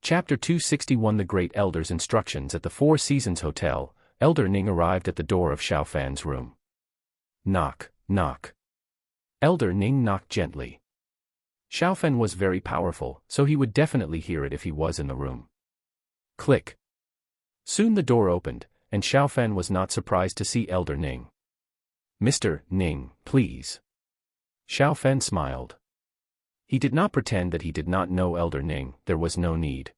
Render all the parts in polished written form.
Chapter 261 The Great Elder's Instructions At the Four Seasons Hotel, Elder Ning arrived at the door of Xiao Fan's room. Knock, knock. Elder Ning knocked gently. Xiao Fan was very powerful, so he would definitely hear it if he was in the room. Click. Soon the door opened, and Xiao Fan was not surprised to see Elder Ning. Mr. Ning, please. Xiao Fan smiled. He did not pretend that he did not know Elder Ning, there was no need.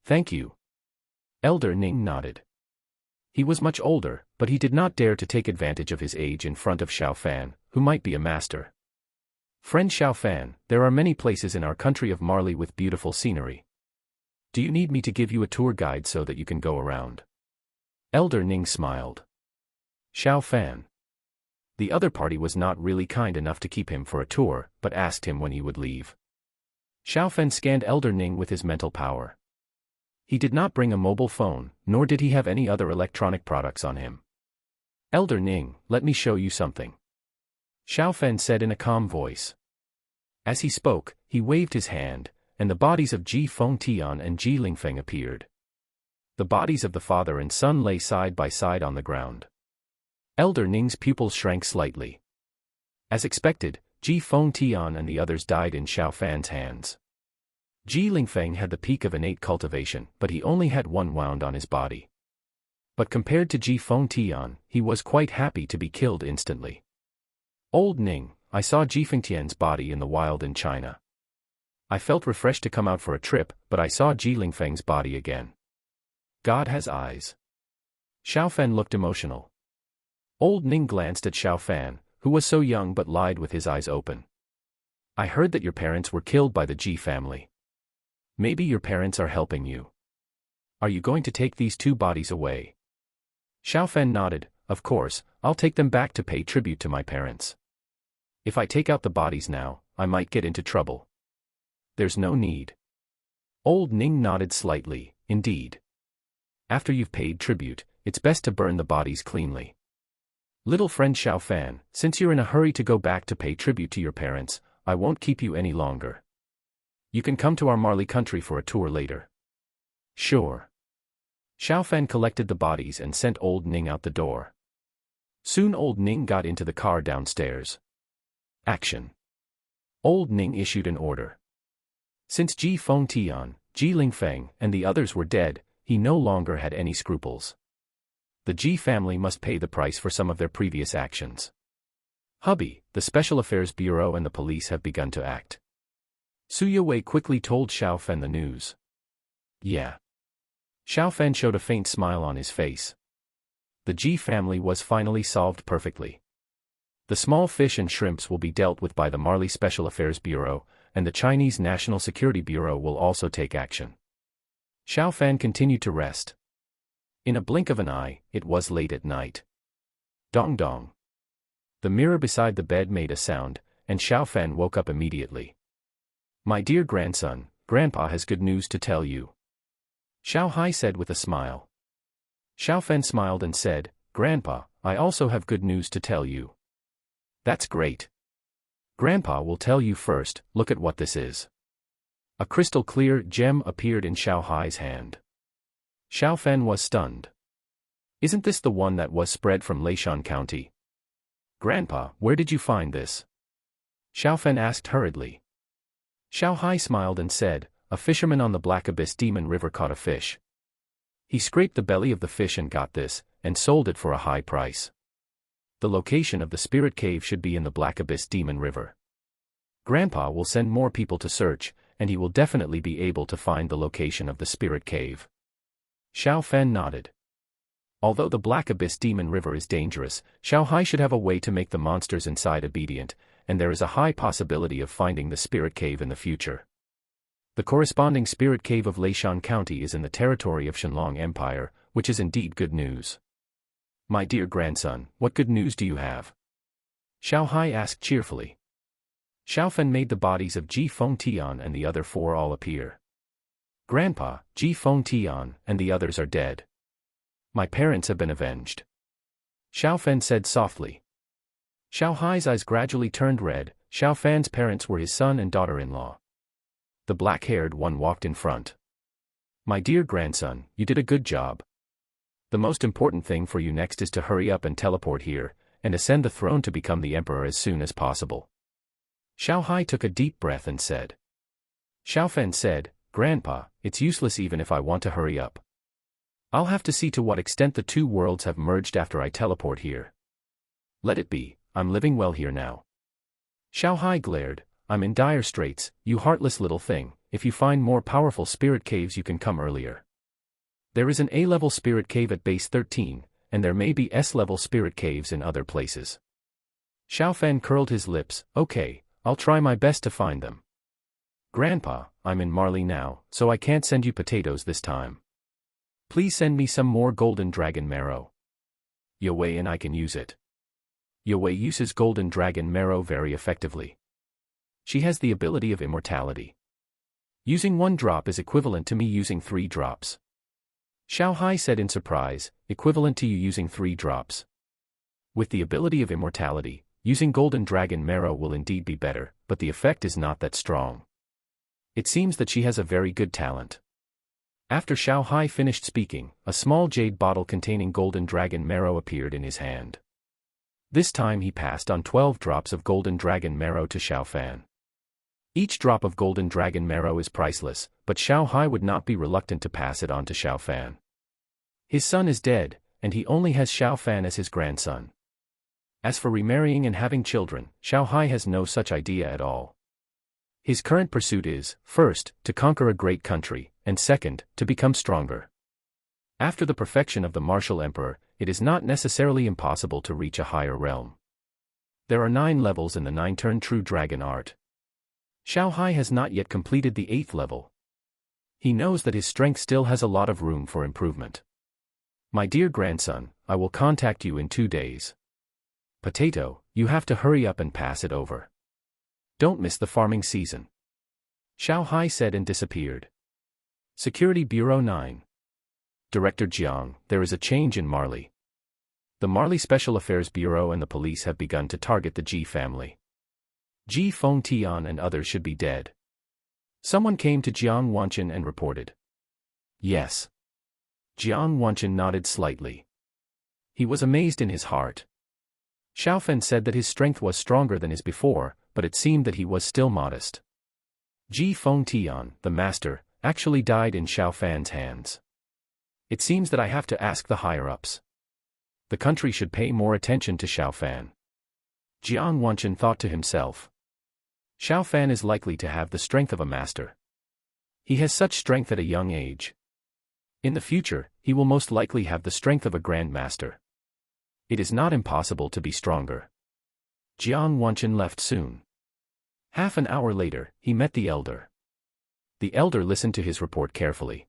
Thank you. Elder Ning nodded. He was much older, but he did not dare to take advantage of his age in front of Xiao Fan, who might be a master. Friend Xiao Fan, there are many places in our country of Marley with beautiful scenery. Do you need me to give you a tour guide so that you can go around? Elder Ning smiled. Xiao Fan. The other party was not really kind enough to keep him for a tour, but asked him when he would leave. Xiao Fan scanned Elder Ning with his mental power. He did not bring a mobile phone, nor did he have any other electronic products on him. Elder Ning, let me show you something. Xiao Fan said in a calm voice. As he spoke, he waved his hand, and the bodies of Ji Fengtian and Ji Lingfeng appeared. The bodies of the father and son lay side by side on the ground. Elder Ning's pupils shrank slightly. As expected, Ji Fengtian and the others died in Xiao Fan's hands. Ji Lingfeng had the peak of innate cultivation, but he only had one wound on his body. But compared to Ji Fengtian, he was quite happy to be killed instantly. Old Ning, I saw Ji Fengtian's body in the wild in China. I felt refreshed to come out for a trip, but I saw Ji Lingfeng's body again. God has eyes. Xiao Fan looked emotional. Old Ning glanced at Xiao Fan, who was so young but lied with his eyes open. I heard that your parents were killed by the Ji family. Maybe your parents are helping you. Are you going to take these two bodies away? Xiao Fan nodded. Of course, I'll take them back to pay tribute to my parents. If I take out the bodies now, I might get into trouble. There's no need. Old Ning nodded slightly, indeed. After you've paid tribute, it's best to burn the bodies cleanly. Little friend Xiao Fan, since you're in a hurry to go back to pay tribute to your parents, I won't keep you any longer. You can come to our Marley country for a tour later. Sure. Xiao Fan collected the bodies and sent Old Ning out the door. Soon Old Ning got into the car downstairs. Action. Old Ning issued an order. Since Ji Fengtian, Ji Lingfeng, and the others were dead, he no longer had any scruples. The Ji family must pay the price for some of their previous actions. Hubby, the Special Affairs Bureau and the police have begun to act. Su Yewei quickly told Xiao Fan the news. Yeah. Xiao Fan showed a faint smile on his face. The Ji family was finally solved perfectly. The small fish and shrimps will be dealt with by the Marley Special Affairs Bureau, and the Chinese National Security Bureau will also take action. Xiao Fan continued to rest. In a blink of an eye, it was late at night. Dong dong. The mirror beside the bed made a sound, and Xiao Fan woke up immediately. My dear grandson, Grandpa has good news to tell you. Xiao Hai said with a smile. Xiao Fan smiled and said, Grandpa, I also have good news to tell you. That's great. Grandpa will tell you first, look at what this is. A crystal clear gem appeared in Xiao Hai's hand. Xiao Fan was stunned. Isn't this the one that was spread from Leishan County? Grandpa, where did you find this? Xiao Fan asked hurriedly. Xiao Hai smiled and said, a fisherman on the Black Abyss Demon River caught a fish. He scraped the belly of the fish and got this, and sold it for a high price. The location of the spirit cave should be in the Black Abyss Demon River. Grandpa will send more people to search, and he will definitely be able to find the location of the spirit cave. Xiao Fan nodded. Although the Black Abyss Demon River is dangerous, Xiao Hai should have a way to make the monsters inside obedient, and there is a high possibility of finding the spirit cave in the future. The corresponding spirit cave of Leishan County is in the territory of Shenlong Empire, which is indeed good news. My dear grandson, what good news do you have? Xiao Hai asked cheerfully. Xiao Fan made the bodies of Ji Fengtian and the other four all appear. Grandpa, Ji Fengtian, and the others are dead. My parents have been avenged. Xiao Fan said softly. Xiao Hai's eyes gradually turned red. Xiao Fan's parents were his son and daughter-in-law. The black-haired one walked in front. My dear grandson, you did a good job. The most important thing for you next is to hurry up and teleport here, and ascend the throne to become the emperor as soon as possible. Xiao Hai took a deep breath and said. Xiao Fan said, Grandpa, it's useless even if I want to hurry up. I'll have to see to what extent the two worlds have merged after I teleport here. Let it be, I'm living well here now. Xiao Hai glared, I'm in dire straits, you heartless little thing, if you find more powerful spirit caves you can come earlier. There is an A-level spirit cave at base 13, and there may be S-level spirit caves in other places. Xiao Fan curled his lips, okay, I'll try my best to find them. Grandpa, I'm in Marley now, so I can't send you potatoes this time. Please send me some more golden dragon marrow. Yowei and I can use it. Yowei uses golden dragon marrow very effectively. She has the ability of immortality. Using 1 drop is equivalent to me using 3 drops. Xiao Hai said in surprise, equivalent to you using 3 drops. With the ability of immortality, using golden dragon marrow will indeed be better, but the effect is not that strong. It seems that she has a very good talent. After Xiao Hai finished speaking, a small jade bottle containing golden dragon marrow appeared in his hand. This time he passed on 12 drops of golden dragon marrow to Xiao Fan. Each drop of golden dragon marrow is priceless, but Xiao Hai would not be reluctant to pass it on to Xiao Fan. His son is dead, and he only has Xiao Fan as his grandson. As for remarrying and having children, Xiao Hai has no such idea at all. His current pursuit is, first, to conquer a great country, and second, to become stronger. After the perfection of the martial emperor, it is not necessarily impossible to reach a higher realm. There are 9 levels in the 9-turn true dragon art. Xiao Hai has not yet completed the 8th level. He knows that his strength still has a lot of room for improvement. My dear grandson, I will contact you in 2 days. Potato, you have to hurry up and pass it over. Don't miss the farming season. Xiao Hai said and disappeared. Security Bureau 9. Director Jiang, there is a change in Marley. The Marley Special Affairs Bureau and the police have begun to target the Ji family. Ji Fengtian and others should be dead. Someone came to Jiang Wanchen and reported. Yes. Jiang Wanchen nodded slightly. He was amazed in his heart. Xiao Fan said that his strength was stronger than his before, but it seemed that he was still modest. Ji Fengtian, the master, actually died in Xiao Fan's hands. It seems that I have to ask the higher-ups. The country should pay more attention to Xiao Fan. Jiang Wanchen thought to himself. Xiao Fan is likely to have the strength of a master. He has such strength at a young age. In the future, he will most likely have the strength of a grand master. It is not impossible to be stronger. Jiang Wanchen left soon. Half an hour later, he met the elder. The elder listened to his report carefully.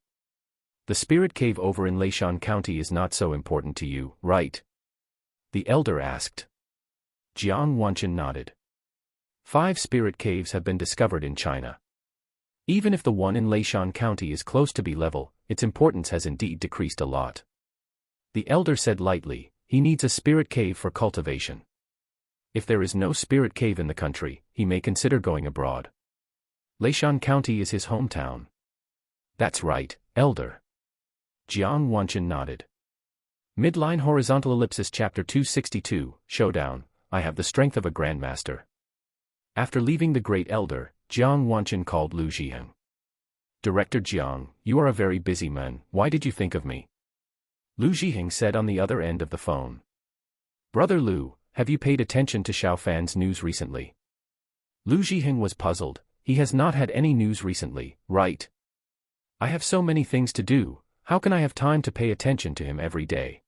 The spirit cave over in Leishan County is not so important to you, right? The elder asked. Jiang Wanchen nodded. 5 spirit caves have been discovered in China. Even if the one in Leishan County is close to B-level, its importance has indeed decreased a lot. The elder said lightly, he needs a spirit cave for cultivation. If there is no spirit cave in the country, he may consider going abroad. Leishan County is his hometown. That's right, elder. Jiang Wanchen nodded. Midline Horizontal Ellipsis Chapter 262, Showdown, I have the strength of a grandmaster. After leaving the great elder, Jiang Wanchen called Lu Zhiheng. Director Jiang, you are a very busy man, why did you think of me? Lu Zhiheng said on the other end of the phone. Brother Lu, have you paid attention to Xiao Fan's news recently? Lu Zhiheng was puzzled, he has not had any news recently, right? I have so many things to do, how can I have time to pay attention to him every day?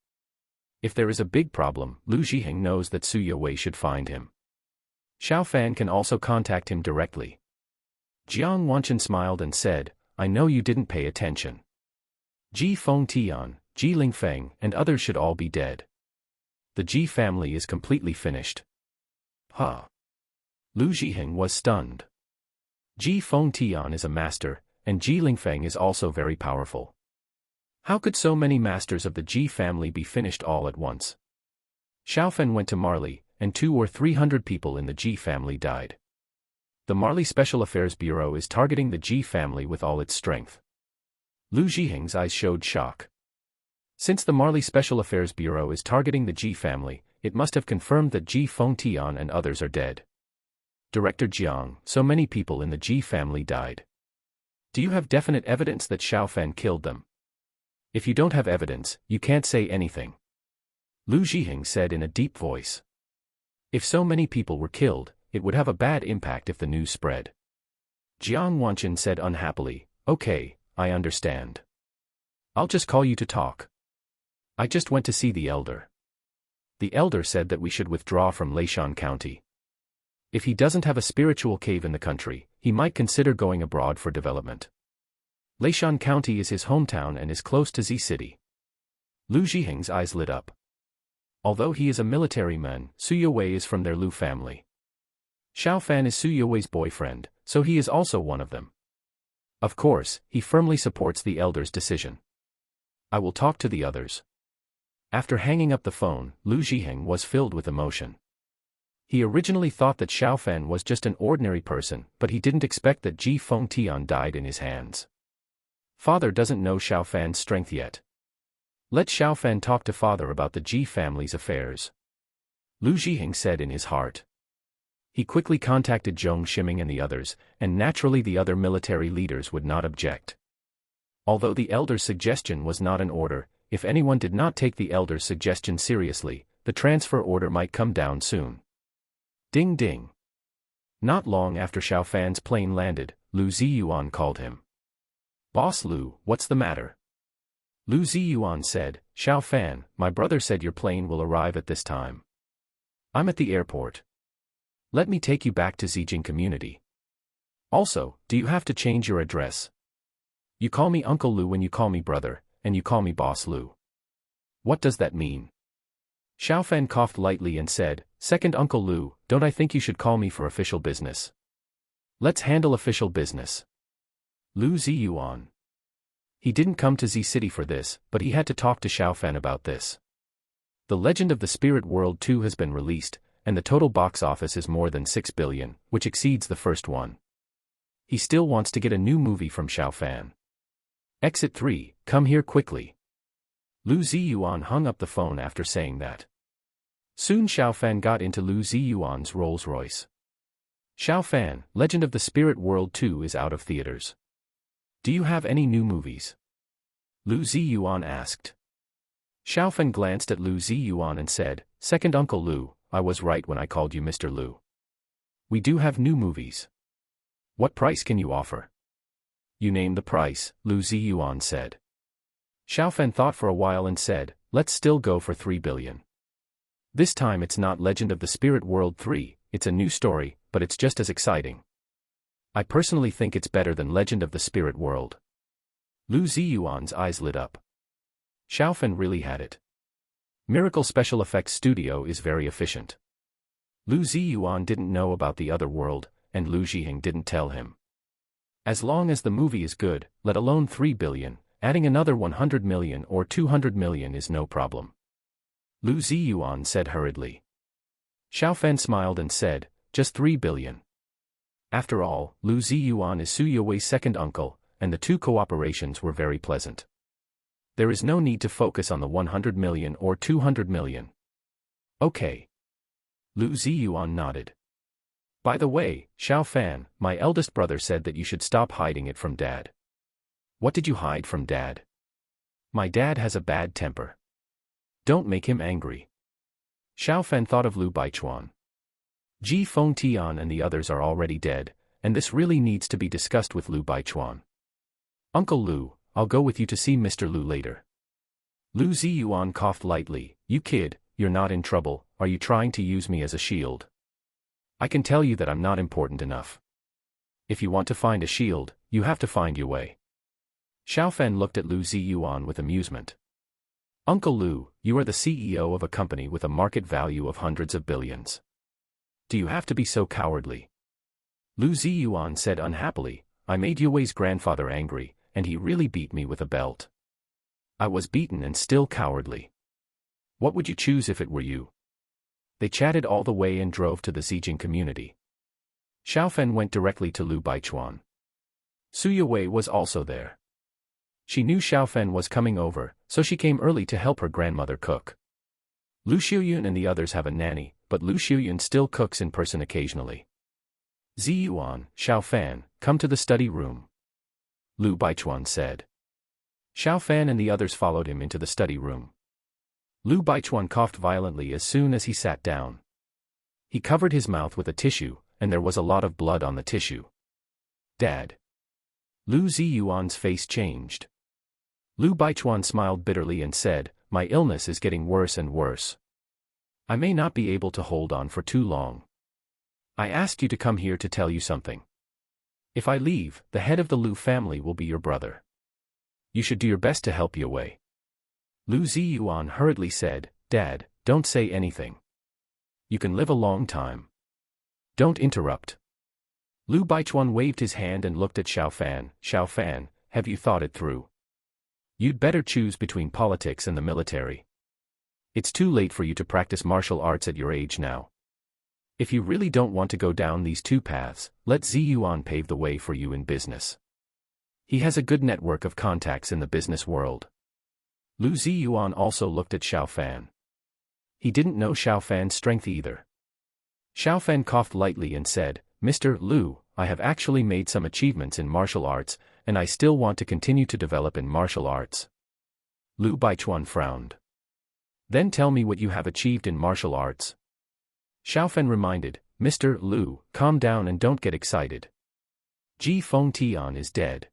If there is a big problem, Lu Zhiheng knows that Su Yowei should find him. Xiao Fan can also contact him directly. Jiang Wanchen smiled and said, I know you didn't pay attention. Ji Fengtian, Ji Lingfeng, and others should all be dead. The Ji family is completely finished. Huh. Lu Zhiheng was stunned. Ji Fengtian is a master, and Ji Lingfeng is also very powerful. How could so many masters of the Ji family be finished all at once? Xiao Fan went to Marley, and 200 or 300 people in the Ji family died. The Marley Special Affairs Bureau is targeting the Ji family with all its strength. Lu Zhiheng's eyes showed shock. Since the Marley Special Affairs Bureau is targeting the Ji family, it must have confirmed that Ji Fengtian and others are dead. Director Jiang, so many people in the Ji family died. Do you have definite evidence that Xiaofan killed them? If you don't have evidence, you can't say anything. Lu Zhiheng said in a deep voice. If so many people were killed, it would have a bad impact if the news spread. Jiang Wanchen said unhappily, okay, I understand. I'll just call you to talk. I just went to see the elder. The elder said that we should withdraw from Leishan County. If he doesn't have a spiritual cave in the country, he might consider going abroad for development. Leishan County is his hometown and is close to Z City. Lu Zhiheng's eyes lit up. Although he is a military man, Su Yowei is from their Lu family. Xiaofan is Su Yowei's boyfriend, so he is also one of them. Of course, he firmly supports the elder's decision. I will talk to the others. After hanging up the phone, Lu Zhiheng was filled with emotion. He originally thought that Xiaofan was just an ordinary person, but he didn't expect that Ji Fengtian died in his hands. Father doesn't know Xiaofan's strength yet. Let Xiaofan talk to father about the Ji family's affairs. Lu Zhiheng said in his heart. He quickly contacted Zhong Shiming and the others, and naturally the other military leaders would not object. Although the elder's suggestion was not an order, if anyone did not take the elder's suggestion seriously, the transfer order might come down soon. Ding ding. Not long after Xiaofan's plane landed, Lu Ziyuan called him. Boss Lu, what's the matter? Lu Ziyuan said, Xiaofan, my brother said your plane will arrive at this time. I'm at the airport. Let me take you back to Zijing community. Also, do you have to change your address? You call me Uncle Lu when you call me brother, and you call me Boss Lu. What does that mean? Xiaofan coughed lightly and said, Second Uncle Lu, don't I think you should call me for official business? Let's handle official business. Lu Ziyuan. He didn't come to Z City for this, but he had to talk to Xiaofan about this. The Legend of the Spirit World 2 has been released, and the total box office is more than 6 billion, which exceeds the first one. He still wants to get a new movie from Xiaofan. Exit 3, come here quickly. Lu Ziyuan hung up the phone after saying that. Soon Xiaofan got into Lu Ziyuan's Rolls-Royce. Xiaofan, Legend of the Spirit World 2 is out of theaters. Do you have any new movies? Lu Ziyuan asked. Xiaofan glanced at Lu Ziyuan and said, Second Uncle Lu, I was right when I called you Mr. Lu. We do have new movies. What price can you offer? You name the price, Lu Ziyuan said. Xiaofan thought for a while and said, let's still go for 3 billion. This time it's not Legend of the Spirit World 3, it's a new story, but it's just as exciting. I personally think it's better than Legend of the Spirit World. Lu Ziyuan's eyes lit up. Xiaofan really had it. Miracle Special Effects Studio is very efficient. Lu Ziyuan didn't know about the other world, and Lu Zhiheng didn't tell him. As long as the movie is good, let alone 3 billion, adding another 100 million or 200 million is no problem. Lu Ziyuan said hurriedly. Xiaofan smiled and said, just 3 billion. After all, Lu Ziyuan is Su Yowei's second uncle, and the two cooperations were very pleasant. There is no need to focus on the 100 million or 200 million. Okay. Lu Ziyuan nodded. By the way, Xiaofan, my eldest brother said that you should stop hiding it from Dad. What did you hide from Dad? My dad has a bad temper. Don't make him angry. Xiaofan thought of Lu Baichuan. Ji Fengtian and the others are already dead, and this really needs to be discussed with Lu Baichuan. Uncle Lu, I'll go with you to see Mr. Lu later. Lu Ziyuan coughed lightly. You kid, you're not in trouble, are you trying to use me as a shield? I can tell you that I'm not important enough. If you want to find a shield, you have to find your way. Xiaofan looked at Lu Ziyuan with amusement. Uncle Lu, you are the CEO of a company with a market value of hundreds of billions. Do you have to be so cowardly? Lu Ziyuan said unhappily, I made Yowei's grandfather angry, and he really beat me with a belt. I was beaten and still cowardly. What would you choose if it were you? They chatted all the way and drove to the Zijing community. Xiaofan went directly to Lu Baichuan. Su Yowei was also there. She knew Xiaofan was coming over, so she came early to help her grandmother cook. Lu Xiuyun and the others have a nanny, but Lu Xiuyun still cooks in person occasionally. Ziyuan, Xiaofan, come to the study room, Lu Baichuan said. Xiaofan and the others followed him into the study room. Lu Baichuan coughed violently as soon as he sat down. He covered his mouth with a tissue, and there was a lot of blood on the tissue. Dad. Lu Ziyuan's face changed. Lu Baichuan smiled bitterly and said, my illness is getting worse and worse. I may not be able to hold on for too long. I asked you to come here to tell you something. If I leave, the head of the Lu family will be your brother. You should do your best to help Yue. Lu Ziyuan hurriedly said, Dad, don't say anything. You can live a long time. Don't interrupt. Lu Baichuan waved his hand and looked at Xiaofan. Xiaofan, have you thought it through? You'd better choose between politics and the military. It's too late for you to practice martial arts at your age now. If you really don't want to go down these two paths, let Ziyuan pave the way for you in business. He has a good network of contacts in the business world. Lu Ziyuan also looked at Xiaofan. He didn't know Xiaofan's strength either. Xiaofan coughed lightly and said, Mr. Lu, I have actually made some achievements in martial arts, and I still want to continue to develop in martial arts. Lu Baichuan frowned. Then tell me what you have achieved in martial arts. Xiaofan reminded, Mr. Lu, calm down and don't get excited. Ji Fengtian is dead.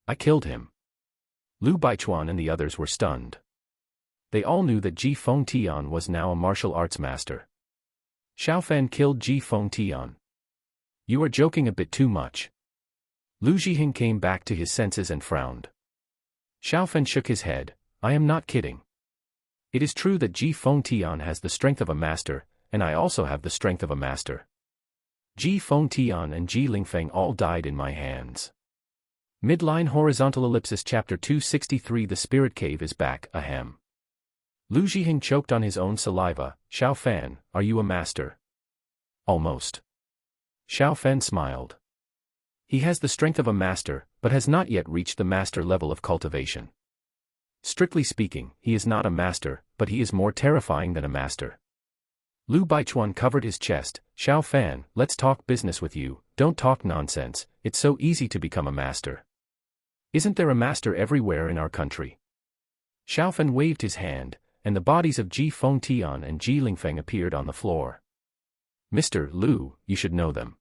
I killed him. Lu Baichuan and the others were stunned. They all knew that Ji Fengtian was now a martial arts master. Xiaofan killed Ji Fengtian. You are joking a bit too much. Lu Zhiheng came back to his senses and frowned. Xiaofan shook his head, I am not kidding. It is true that Ji Fengtian has the strength of a master, and I also have the strength of a master. Ji Fengtian and Ji Lingfeng all died in my hands. Midline horizontal ellipsis chapter 263 The Spirit Cave is back, ahem. Lu Zhiheng choked on his own saliva. Xiaofan, are you a master? Almost. Xiaofan smiled. He has the strength of a master, but has not yet reached the master level of cultivation. Strictly speaking, he is not a master, but he is more terrifying than a master. Lu Baichuan covered his chest. Xiaofan, let's talk business with you, don't talk nonsense, it's so easy to become a master. Isn't there a master everywhere in our country? Xiaofan waved his hand, and the bodies of Ji Fengtian and Ji Lingfeng appeared on the floor. Mr. Lu, you should know them.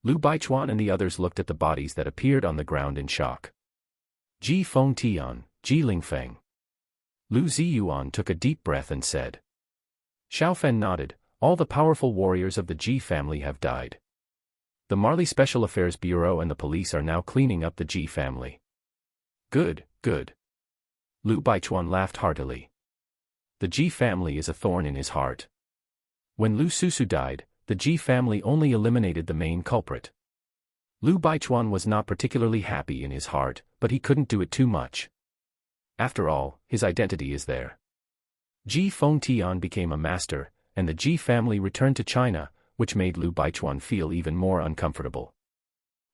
Lu Baichuan and the others looked at the bodies that appeared on the ground in shock. Ji Fengtian, Ji Lingfeng. Lu Ziyuan took a deep breath and said. Xiaofan nodded, all the powerful warriors of the Ji family have died. The Marley Special Affairs Bureau and the police are now cleaning up the Ji family. Good, good. Lu Baichuan laughed heartily. The Ji family is a thorn in his heart. When Lu Susu died, the Ji family only eliminated the main culprit. Lu Baichuan was not particularly happy in his heart, but he couldn't do it too much. After all, his identity is there. Ji Fengtian became a master, and the Ji family returned to China, which made Lu Baichuan feel even more uncomfortable.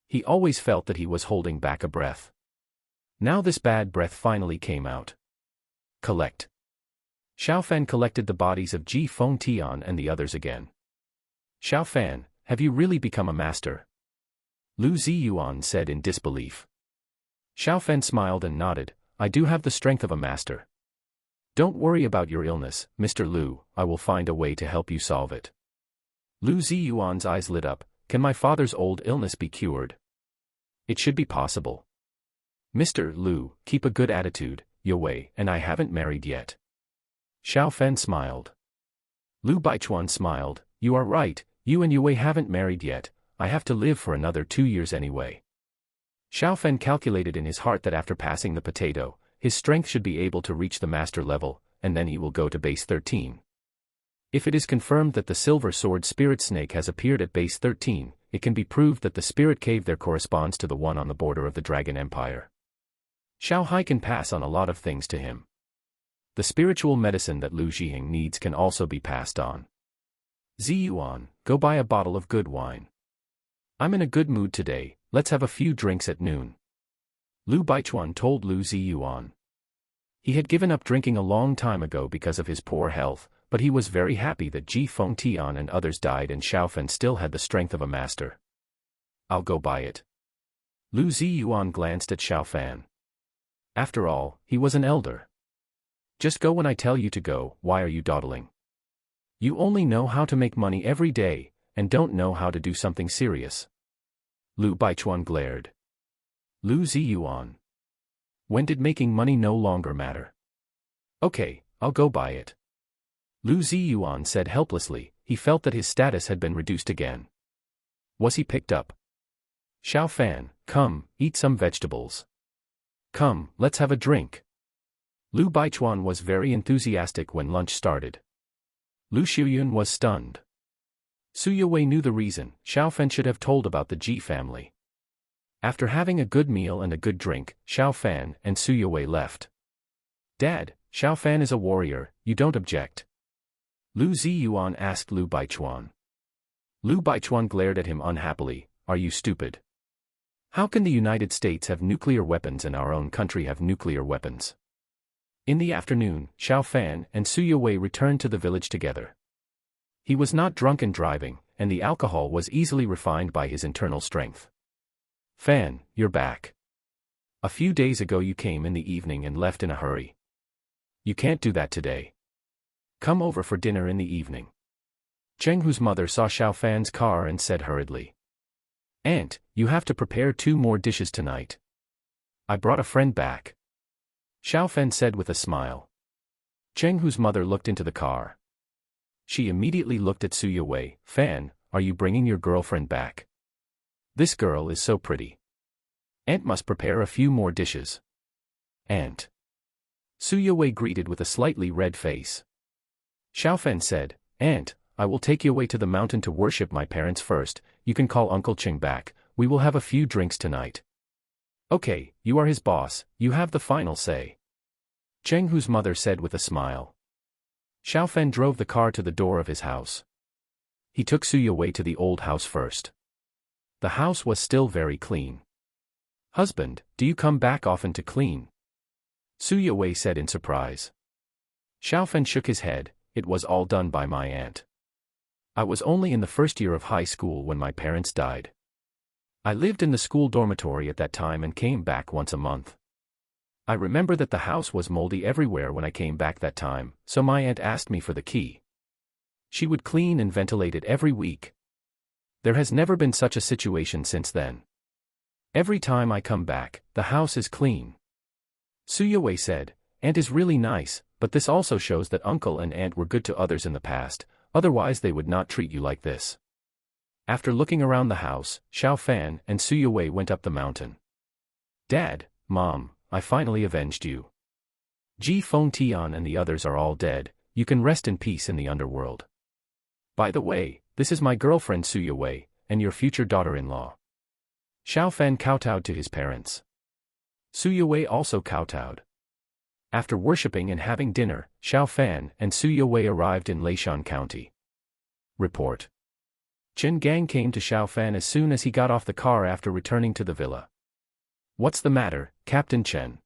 He always felt that he was holding back a breath. Now this bad breath finally came out. Collect. Xiaofan collected the bodies of Ji Fengtian and the others again. Xiaofan, have you really become a master? Lu Ziyuan said in disbelief. Xiaofan smiled and nodded, I do have the strength of a master. Don't worry about your illness, Mr. Lu, I will find a way to help you solve it. Lu Ziyuan's eyes lit up, can my father's old illness be cured? It should be possible. Mr. Lu, keep a good attitude, Yue, and I haven't married yet. Xiaofan smiled. Lu Baichuan smiled, you are right, you and Yue haven't married yet, I have to live for another 2 years anyway. Xiaofan calculated in his heart that after passing the potato, his strength should be able to reach the master level, and then he will go to base 13. If it is confirmed that the silver sword spirit snake has appeared at base 13, it can be proved that the spirit cave there corresponds to the one on the border of the Dragon Empire. Xiao Hai can pass on a lot of things to him. The spiritual medicine that Lu Zhiheng needs can also be passed on. Ziyuan, go buy a bottle of good wine. I'm in a good mood today, let's have a few drinks at noon. Lu Baichuan told Lu Ziyuan. He had given up drinking a long time ago because of his poor health, but he was very happy that Ji Fengtian and others died and Xiaofan still had the strength of a master. I'll go buy it. Lu Ziyuan glanced at Xiaofan. After all, he was an elder. Just go when I tell you to go, why are you dawdling? You only know how to make money every day, and don't know how to do something serious. Lu Baichuan glared. Lu Ziyuan. When did making money no longer matter? Okay, I'll go buy it. Lu Ziyuan said helplessly. He felt that his status had been reduced again. Was he picked up? Xiaofan, come, eat some vegetables. Come, let's have a drink. Lu Baichuan was very enthusiastic when lunch started. Lu Shiyun was stunned. Su Yue knew the reason. Xiaofan should have told about the Ji family. After having a good meal and a good drink, Xiaofan and Su Yue left. Dad, Xiaofan is a warrior, you don't object? Lu Ziyuan asked Lu Baichuan. Lu Baichuan glared at him unhappily. Are you stupid? How can the United States have nuclear weapons and our own country have nuclear weapons? In the afternoon, Xiaofan and Su Yue returned to the village together. He was not drunk and driving, and the alcohol was easily refined by his internal strength. Fan, you're back. A few days ago you came in the evening and left in a hurry. You can't do that today. Come over for dinner in the evening. Cheng Hu's mother saw Xiaofan's car and said hurriedly. Aunt, you have to prepare 2 more dishes tonight. I brought a friend back. Xiaofan said with a smile. Cheng Hu's mother looked into the car. She immediately looked at Su Yue. Fan, are you bringing your girlfriend back? This girl is so pretty. Aunt must prepare a few more dishes. Aunt. Su Yue greeted with a slightly red face. Xiaofan said, Aunt, I will take you away to the mountain to worship my parents first. You can call Uncle Cheng back, we will have a few drinks tonight. Okay, you are his boss, you have the final say. Cheng Hu's mother said with a smile. Xiaofan drove the car to the door of his house. He took Su Yue to the old house first. The house was still very clean. Husband, do you come back often to clean? Su Yue said in surprise. Xiaofan shook his head. It was all done by my aunt. I was only in the first year of high school when my parents died. I lived in the school dormitory at that time and came back once a month. I remember that the house was moldy everywhere when I came back that time, so my aunt asked me for the key. She would clean and ventilate it every week. There has never been such a situation since then. Every time I come back, the house is clean. Su Yue said, Aunt is really nice, but this also shows that uncle and aunt were good to others in the past, otherwise they would not treat you like this. After looking around the house, Xiaofan and Su Yue went up the mountain. Dad, Mom, I finally avenged you. Ji Fengtian and the others are all dead, you can rest in peace in the underworld. By the way, this is my girlfriend Su Yue, and your future daughter-in-law. Xiaofan kowtowed to his parents. Su Yue also kowtowed. After worshipping and having dinner, Xiaofan and Su Yue arrived in Leishan County. Report. Chen Gang came to Xiaofan as soon as he got off the car after returning to the villa. What's the matter, Captain Chen?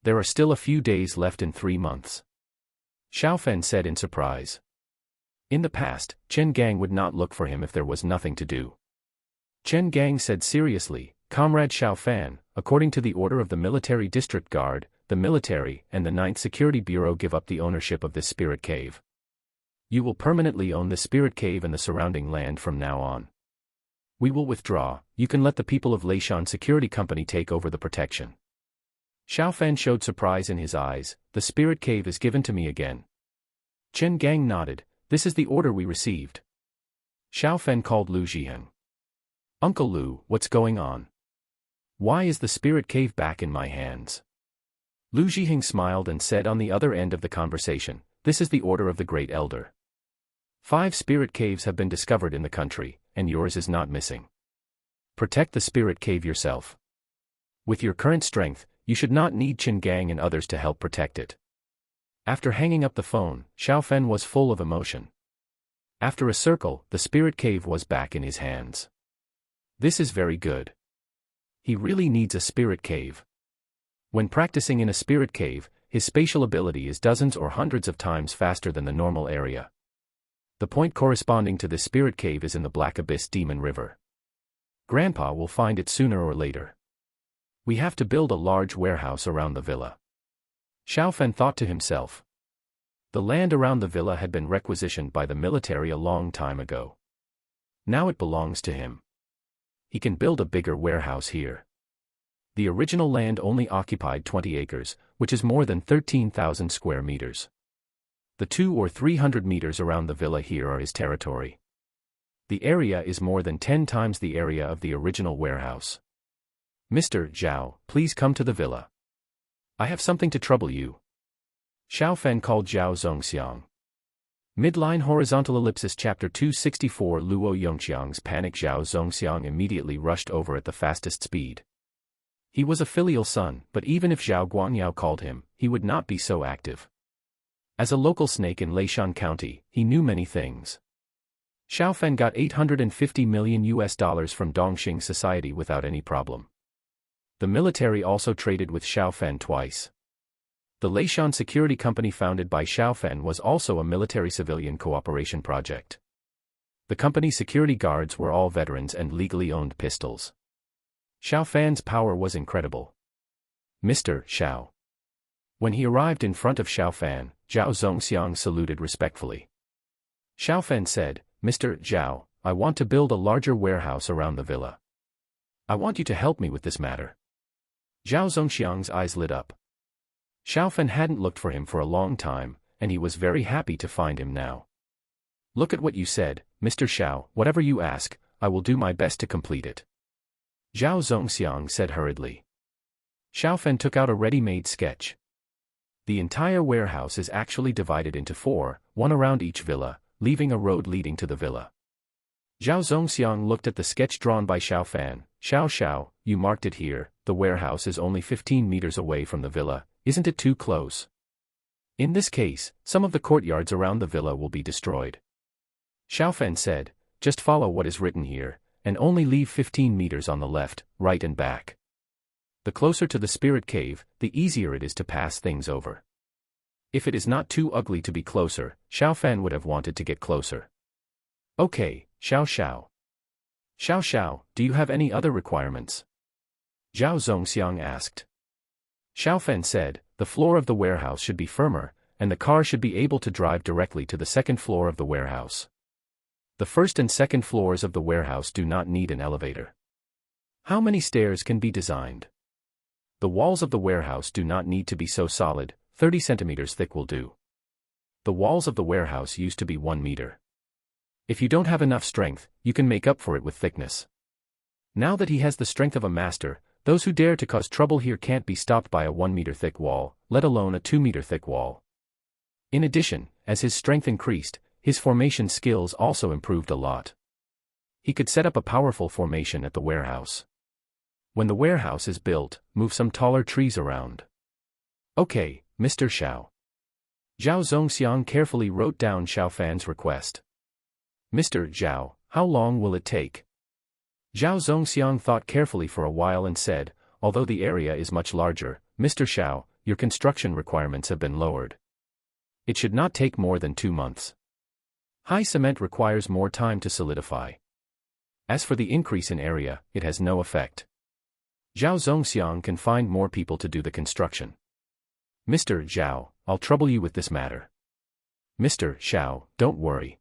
There are still a few days left in 3 months. Xiaofan said in surprise. In the past, Chen Gang would not look for him if there was nothing to do. Chen Gang said seriously, Comrade Xiaofan, according to the order of the Military District Guard, the military and the 9th Security Bureau give up the ownership of this spirit cave. You will permanently own the spirit cave and the surrounding land from now on. We will withdraw, you can let the people of Leishan Security Company take over the protection. Xiaofan showed surprise in his eyes, the spirit cave is given to me again. Chen Gang nodded, this is the order we received. Xiaofan called Lu Zhiheng. Uncle Lu, what's going on? Why is the spirit cave back in my hands? Lu Zhiheng smiled and said on the other end of the conversation, this is the order of the Great Elder. 5 spirit caves have been discovered in the country, and yours is not missing. Protect the spirit cave yourself. With your current strength, you should not need Chen Gang and others to help protect it. After hanging up the phone, Xiaofan was full of emotion. After a circle, the spirit cave was back in his hands. This is very good. He really needs a spirit cave. When practicing in a spirit cave, his spatial ability is dozens or hundreds of times faster than the normal area. The point corresponding to this spirit cave is in the Black Abyss Demon River. Grandpa will find it sooner or later. We have to build a large warehouse around the villa. Xiao Fan thought to himself. The land around the villa had been requisitioned by the military a long time ago. Now it belongs to him. He can build a bigger warehouse here. The original land only occupied 20 acres, which is more than 13,000 square meters. The 200 or 300 meters around the villa here are his territory. The area is more than 10 times the area of the original warehouse. Mr. Zhao, please come to the villa. I have something to trouble you. Xiao Fan called Zhao Zongxiang. Midline horizontal ellipsis chapter 264 Luo Yongxiang's panic. Zhao Zongxiang immediately rushed over at the fastest speed. He was a filial son, but even if Zhao Guangyao called him, he would not be so active. As a local snake in Leishan County, he knew many things. Xiao Fan got $850 million from Dongxing Society without any problem. The military also traded with Xiao Fan twice. The Leishan Security Company founded by Xiao Fan was also a military-civilian cooperation project. The company's security guards were all veterans and legally owned pistols. Xiao Fan's power was incredible. Mr. Xiao. When he arrived in front of Xiao Fan, Zhao Zongxiang saluted respectfully. Xiao Fan said, Mr. Zhao, I want to build a larger warehouse around the villa. I want you to help me with this matter. Zhao Zongxiang's eyes lit up. Xiao Fan hadn't looked for him for a long time, and he was very happy to find him now. Look at what you said, Mr. Xiao, whatever you ask, I will do my best to complete it. Zhao Zongxiang said hurriedly. Xiao Fan took out a ready-made sketch. The entire warehouse is actually divided into 4, one around each villa, leaving a road leading to the villa. Zhao Zongxiang looked at the sketch drawn by Xiao Fan. Xiao, you marked it here, the warehouse is only 15 meters away from the villa, isn't it too close? In this case, some of the courtyards around the villa will be destroyed. Xiao Fan said, just follow what is written here, and only leave 15 meters on the left, right and back. The closer to the spirit cave, the easier it is to pass things over. If it is not too ugly to be closer, Xiao Fan would have wanted to get closer. Okay, Xiao. Xiao, do you have any other requirements? Zhao Zongxiang asked. Xiao Fan said, the floor of the warehouse should be firmer, and the car should be able to drive directly to the second floor of the warehouse. The first and second floors of the warehouse do not need an elevator. How many stairs can be designed? The walls of the warehouse do not need to be so solid, 30 centimeters thick will do. The walls of the warehouse used to be 1 meter. If you don't have enough strength, you can make up for it with thickness. Now that he has the strength of a master, those who dare to cause trouble here can't be stopped by a 1 meter thick wall, let alone a 2 meter thick wall. In addition, as his strength increased, his formation skills also improved a lot. He could set up a powerful formation at the warehouse. When the warehouse is built, move some taller trees around. Okay, Mr. Xiao. Zhao Zongxiang carefully wrote down Xiao Fan's request. Mr. Zhao, how long will it take? Zhao Zongxiang thought carefully for a while and said, although the area is much larger, Mr. Xiao, your construction requirements have been lowered. It should not take more than 2 months. High cement requires more time to solidify. As for the increase in area, it has no effect. Zhao Zongxiang can find more people to do the construction. Mr. Zhao, I'll trouble you with this matter. Mr. Xiao, don't worry.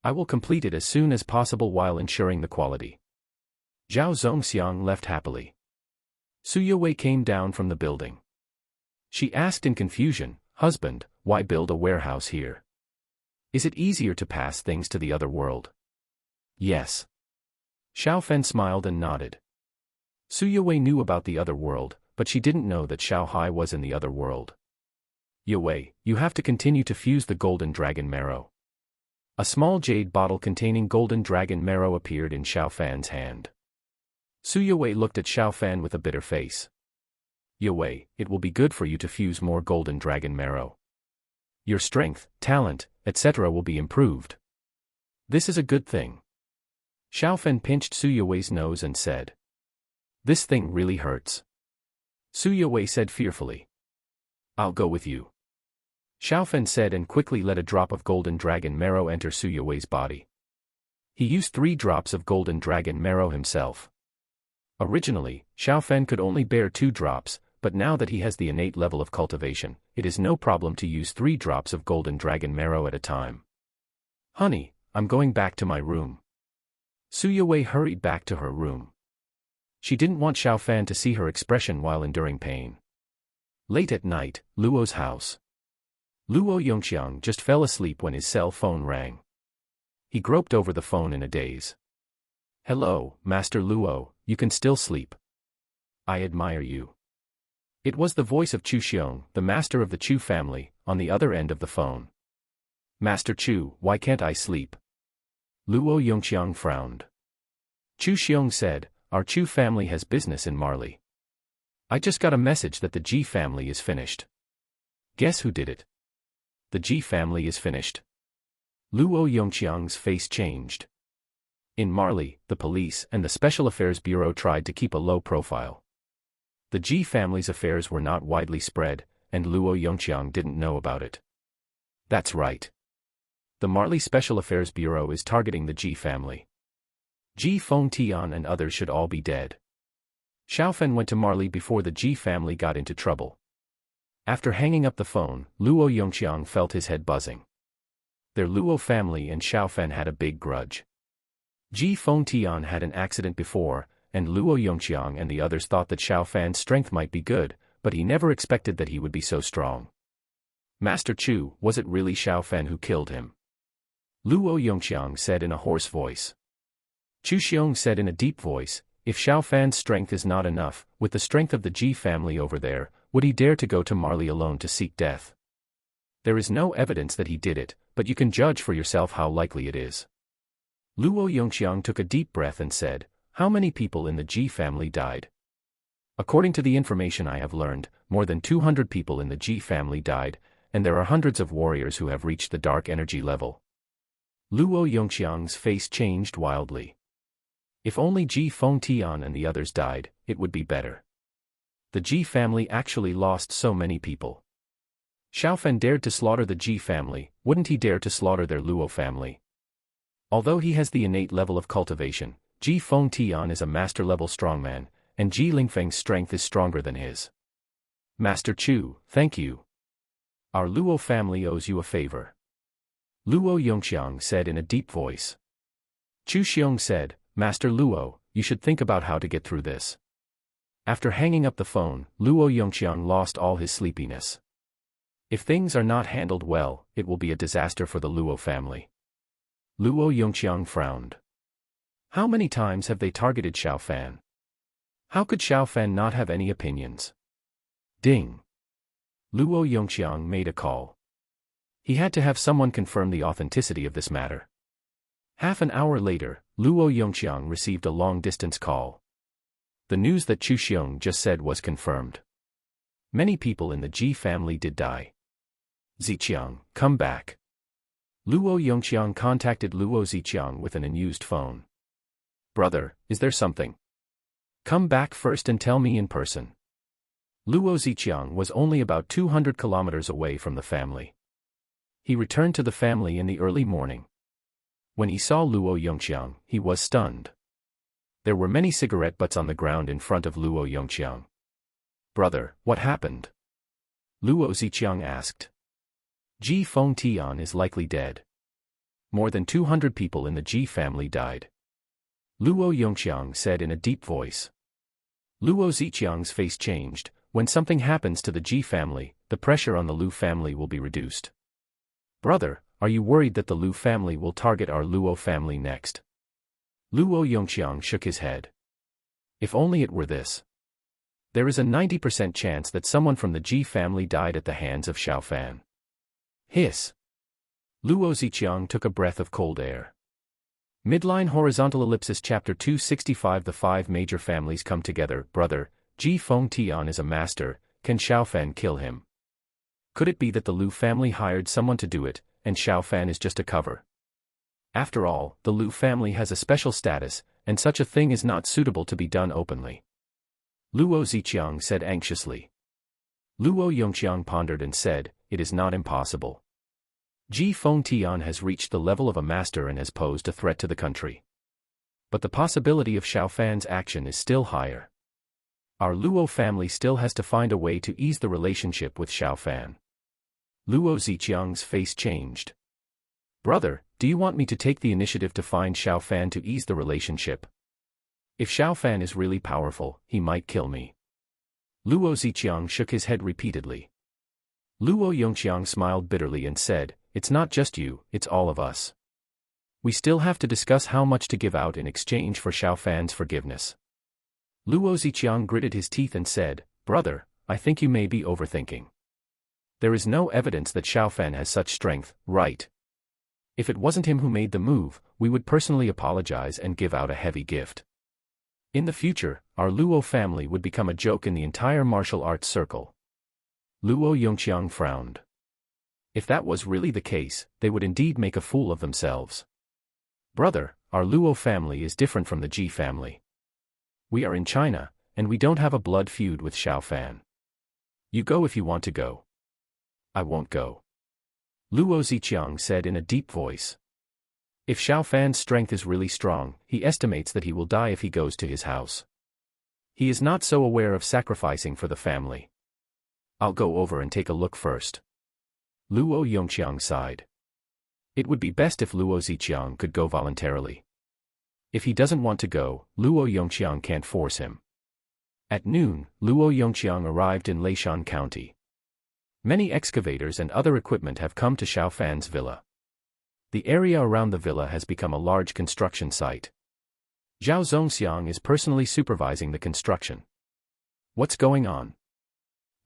I will complete it as soon as possible while ensuring the quality. Zhao Zongxiang left happily. Su Yowei came down from the building. She asked in confusion, husband, why build a warehouse here? Is it easier to pass things to the other world? Yes. Xiao Fan smiled and nodded. Su Yowei knew about the other world, but she didn't know that Xiao Hai was in the other world. Yowei, you have to continue to fuse the golden dragon marrow. A small jade bottle containing golden dragon marrow appeared in Xiao Fan's hand. Su Yowei looked at Xiao Fan with a bitter face. Yowei, it will be good for you to fuse more golden dragon marrow. Your strength, talent, etc. will be improved. This is a good thing. Xiao Fan pinched Su Yowei's nose and said. This thing really hurts. Su Yue said fearfully. I'll go with you. Xiaofan said and quickly let a drop of golden dragon marrow enter Su Yue's body. He used 3 drops of golden dragon marrow himself. Originally, Xiaofan could only bear 2 drops, but now that he has the innate level of cultivation, it is no problem to use 3 drops of golden dragon marrow at a time. Honey, I'm going back to my room. Su Yue hurried back to her room. She didn't want Xiaofan to see her expression while enduring pain. Late at night, Luo's house. Luo Yongxiang just fell asleep when his cell phone rang. He groped over the phone in a daze. Hello, Master Luo, you can still sleep. I admire you. It was the voice of Chu Xiong, the master of the Chu family, on the other end of the phone. Master Chu, why can't I sleep? Luo Yongxiang frowned. Chu Xiong said, our Chu family has business in Marley. I just got a message that the Ji family is finished. Guess who did it? The Ji family is finished. Luo Yongxiang's face changed. In Marley, the police and the Special Affairs Bureau tried to keep a low profile. The Ji family's affairs were not widely spread, and Luo Yongxiang didn't know about it. That's right. The Marley Special Affairs Bureau is targeting the Ji family. Ji Fengtian and others should all be dead. Xiaofan went to Marley before the Ji family got into trouble. After hanging up the phone, Luo Yongxiang felt his head buzzing. Their Luo family and Xiaofan had a big grudge. Ji Fengtian had an accident before, and Luo Yongxiang and the others thought that Xiaofan's strength might be good, but he never expected that he would be so strong. Master Chu, was it really Xiaofan who killed him? Luo Yongxiang said in a hoarse voice. Chu Xiong said in a deep voice, if Xiaofan's strength is not enough, with the strength of the Ji family over there, would he dare to go to Marley alone to seek death? There is no evidence that he did it, but you can judge for yourself how likely it is. Luo Yongxiang took a deep breath and said, how many people in the Ji family died? According to the information I have learned, more than 200 people in the Ji family died, and there are hundreds of warriors who have reached the dark energy level. Luo Yongxiang's face changed wildly. If only Ji Fengtian and the others died, it would be better. The Ji family actually lost so many people. Xiaofan dared to slaughter the Ji family, wouldn't he dare to slaughter their Luo family? Although he has the innate level of cultivation, Ji Fengtian is a master-level strongman, and Ji Lingfeng's strength is stronger than his. Master Chu, thank you. Our Luo family owes you a favor. Luo Yongxiang said in a deep voice. Chu Xiong said, Master Luo, you should think about how to get through this. After hanging up the phone, Luo Yongxiang lost all his sleepiness. If things are not handled well, it will be a disaster for the Luo family. Luo Yongxiang frowned. How many times have they targeted Xiaofan? How could Xiaofan not have any opinions? Ding. Luo Yongxiang made a call. He had to have someone confirm the authenticity of this matter. Half an hour later, Luo Yongxiang received a long-distance call. The news that Chu Xiong just said was confirmed. Many people in the Ji family did die. Ziqiang, come back. Luo Yongxiang contacted Luo Ziqiang with an unused phone. Brother, is there something? Come back first and tell me in person. Luo Ziqiang was only about 200 kilometers away from the family. He returned to the family in the early morning. When he saw Luo Yongxiang, he was stunned. There were many cigarette butts on the ground in front of Luo Yongxiang. Brother, what happened? Luo Ziqiang asked. Ji Fengtian is likely dead. More than 200 people in the Ji family died. Luo Yongxiang said in a deep voice. Luo Ziqiang's face changed. When something happens to the Ji family, the pressure on the Lu family will be reduced. Brother, are you worried that the Lu family will target our Luo family next? Luo Yongxiang shook his head. If only it were this. There is a 90% chance that someone from the Ji family died at the hands of Xiaofan. Hiss. Luo Ziqiang took a breath of cold air. Midline horizontal ellipsis chapter 265. The 5 major families come together. Brother, Ji Fengtian is a master, can Xiaofan kill him? Could it be that the Lu family hired someone to do it, and Xiaofan is just a cover? After all, the Lu family has a special status, and such a thing is not suitable to be done openly. Luo Ziqiang said anxiously. Luo Yongqiang pondered and said, "It is not impossible. Ji Fengtian has reached the level of a master and has posed a threat to the country. But the possibility of Xiaofan's action is still higher. Our Luo family still has to find a way to ease the relationship with Xiaofan." Luo Ziqiang's face changed. "Brother, do you want me to take the initiative to find Xiaofan to ease the relationship? If Xiaofan is really powerful, he might kill me." Luo Ziqiang shook his head repeatedly. Luo Yongqiang smiled bitterly and said, "It's not just you, it's all of us. We still have to discuss how much to give out in exchange for Xiaofan's forgiveness." Luo Ziqiang gritted his teeth and said, "Brother, I think you may be overthinking. There is no evidence that Xiaofan has such strength, right? If it wasn't him who made the move, we would personally apologize and give out a heavy gift. In the future, our Luo family would become a joke in the entire martial arts circle." Luo Yongqiang frowned. If that was really the case, they would indeed make a fool of themselves. "Brother, our Luo family is different from the Ji family. We are in China, and we don't have a blood feud with Xiaofan. You go if you want to go." "I won't go," Luo Ziqiang said in a deep voice. If Xiaofan's strength is really strong, he estimates that he will die if he goes to his house. He is not so aware of sacrificing for the family. "I'll go over and take a look first." Luo Yongqiang sighed. It would be best if Luo Ziqiang could go voluntarily. If he doesn't want to go, Luo Yongqiang can't force him. At noon, Luo Yongqiang arrived in Leishan County. Many excavators and other equipment have come to Xiaofan's villa. The area around the villa has become a large construction site. Zhao Zongxiang is personally supervising the construction. "What's going on?"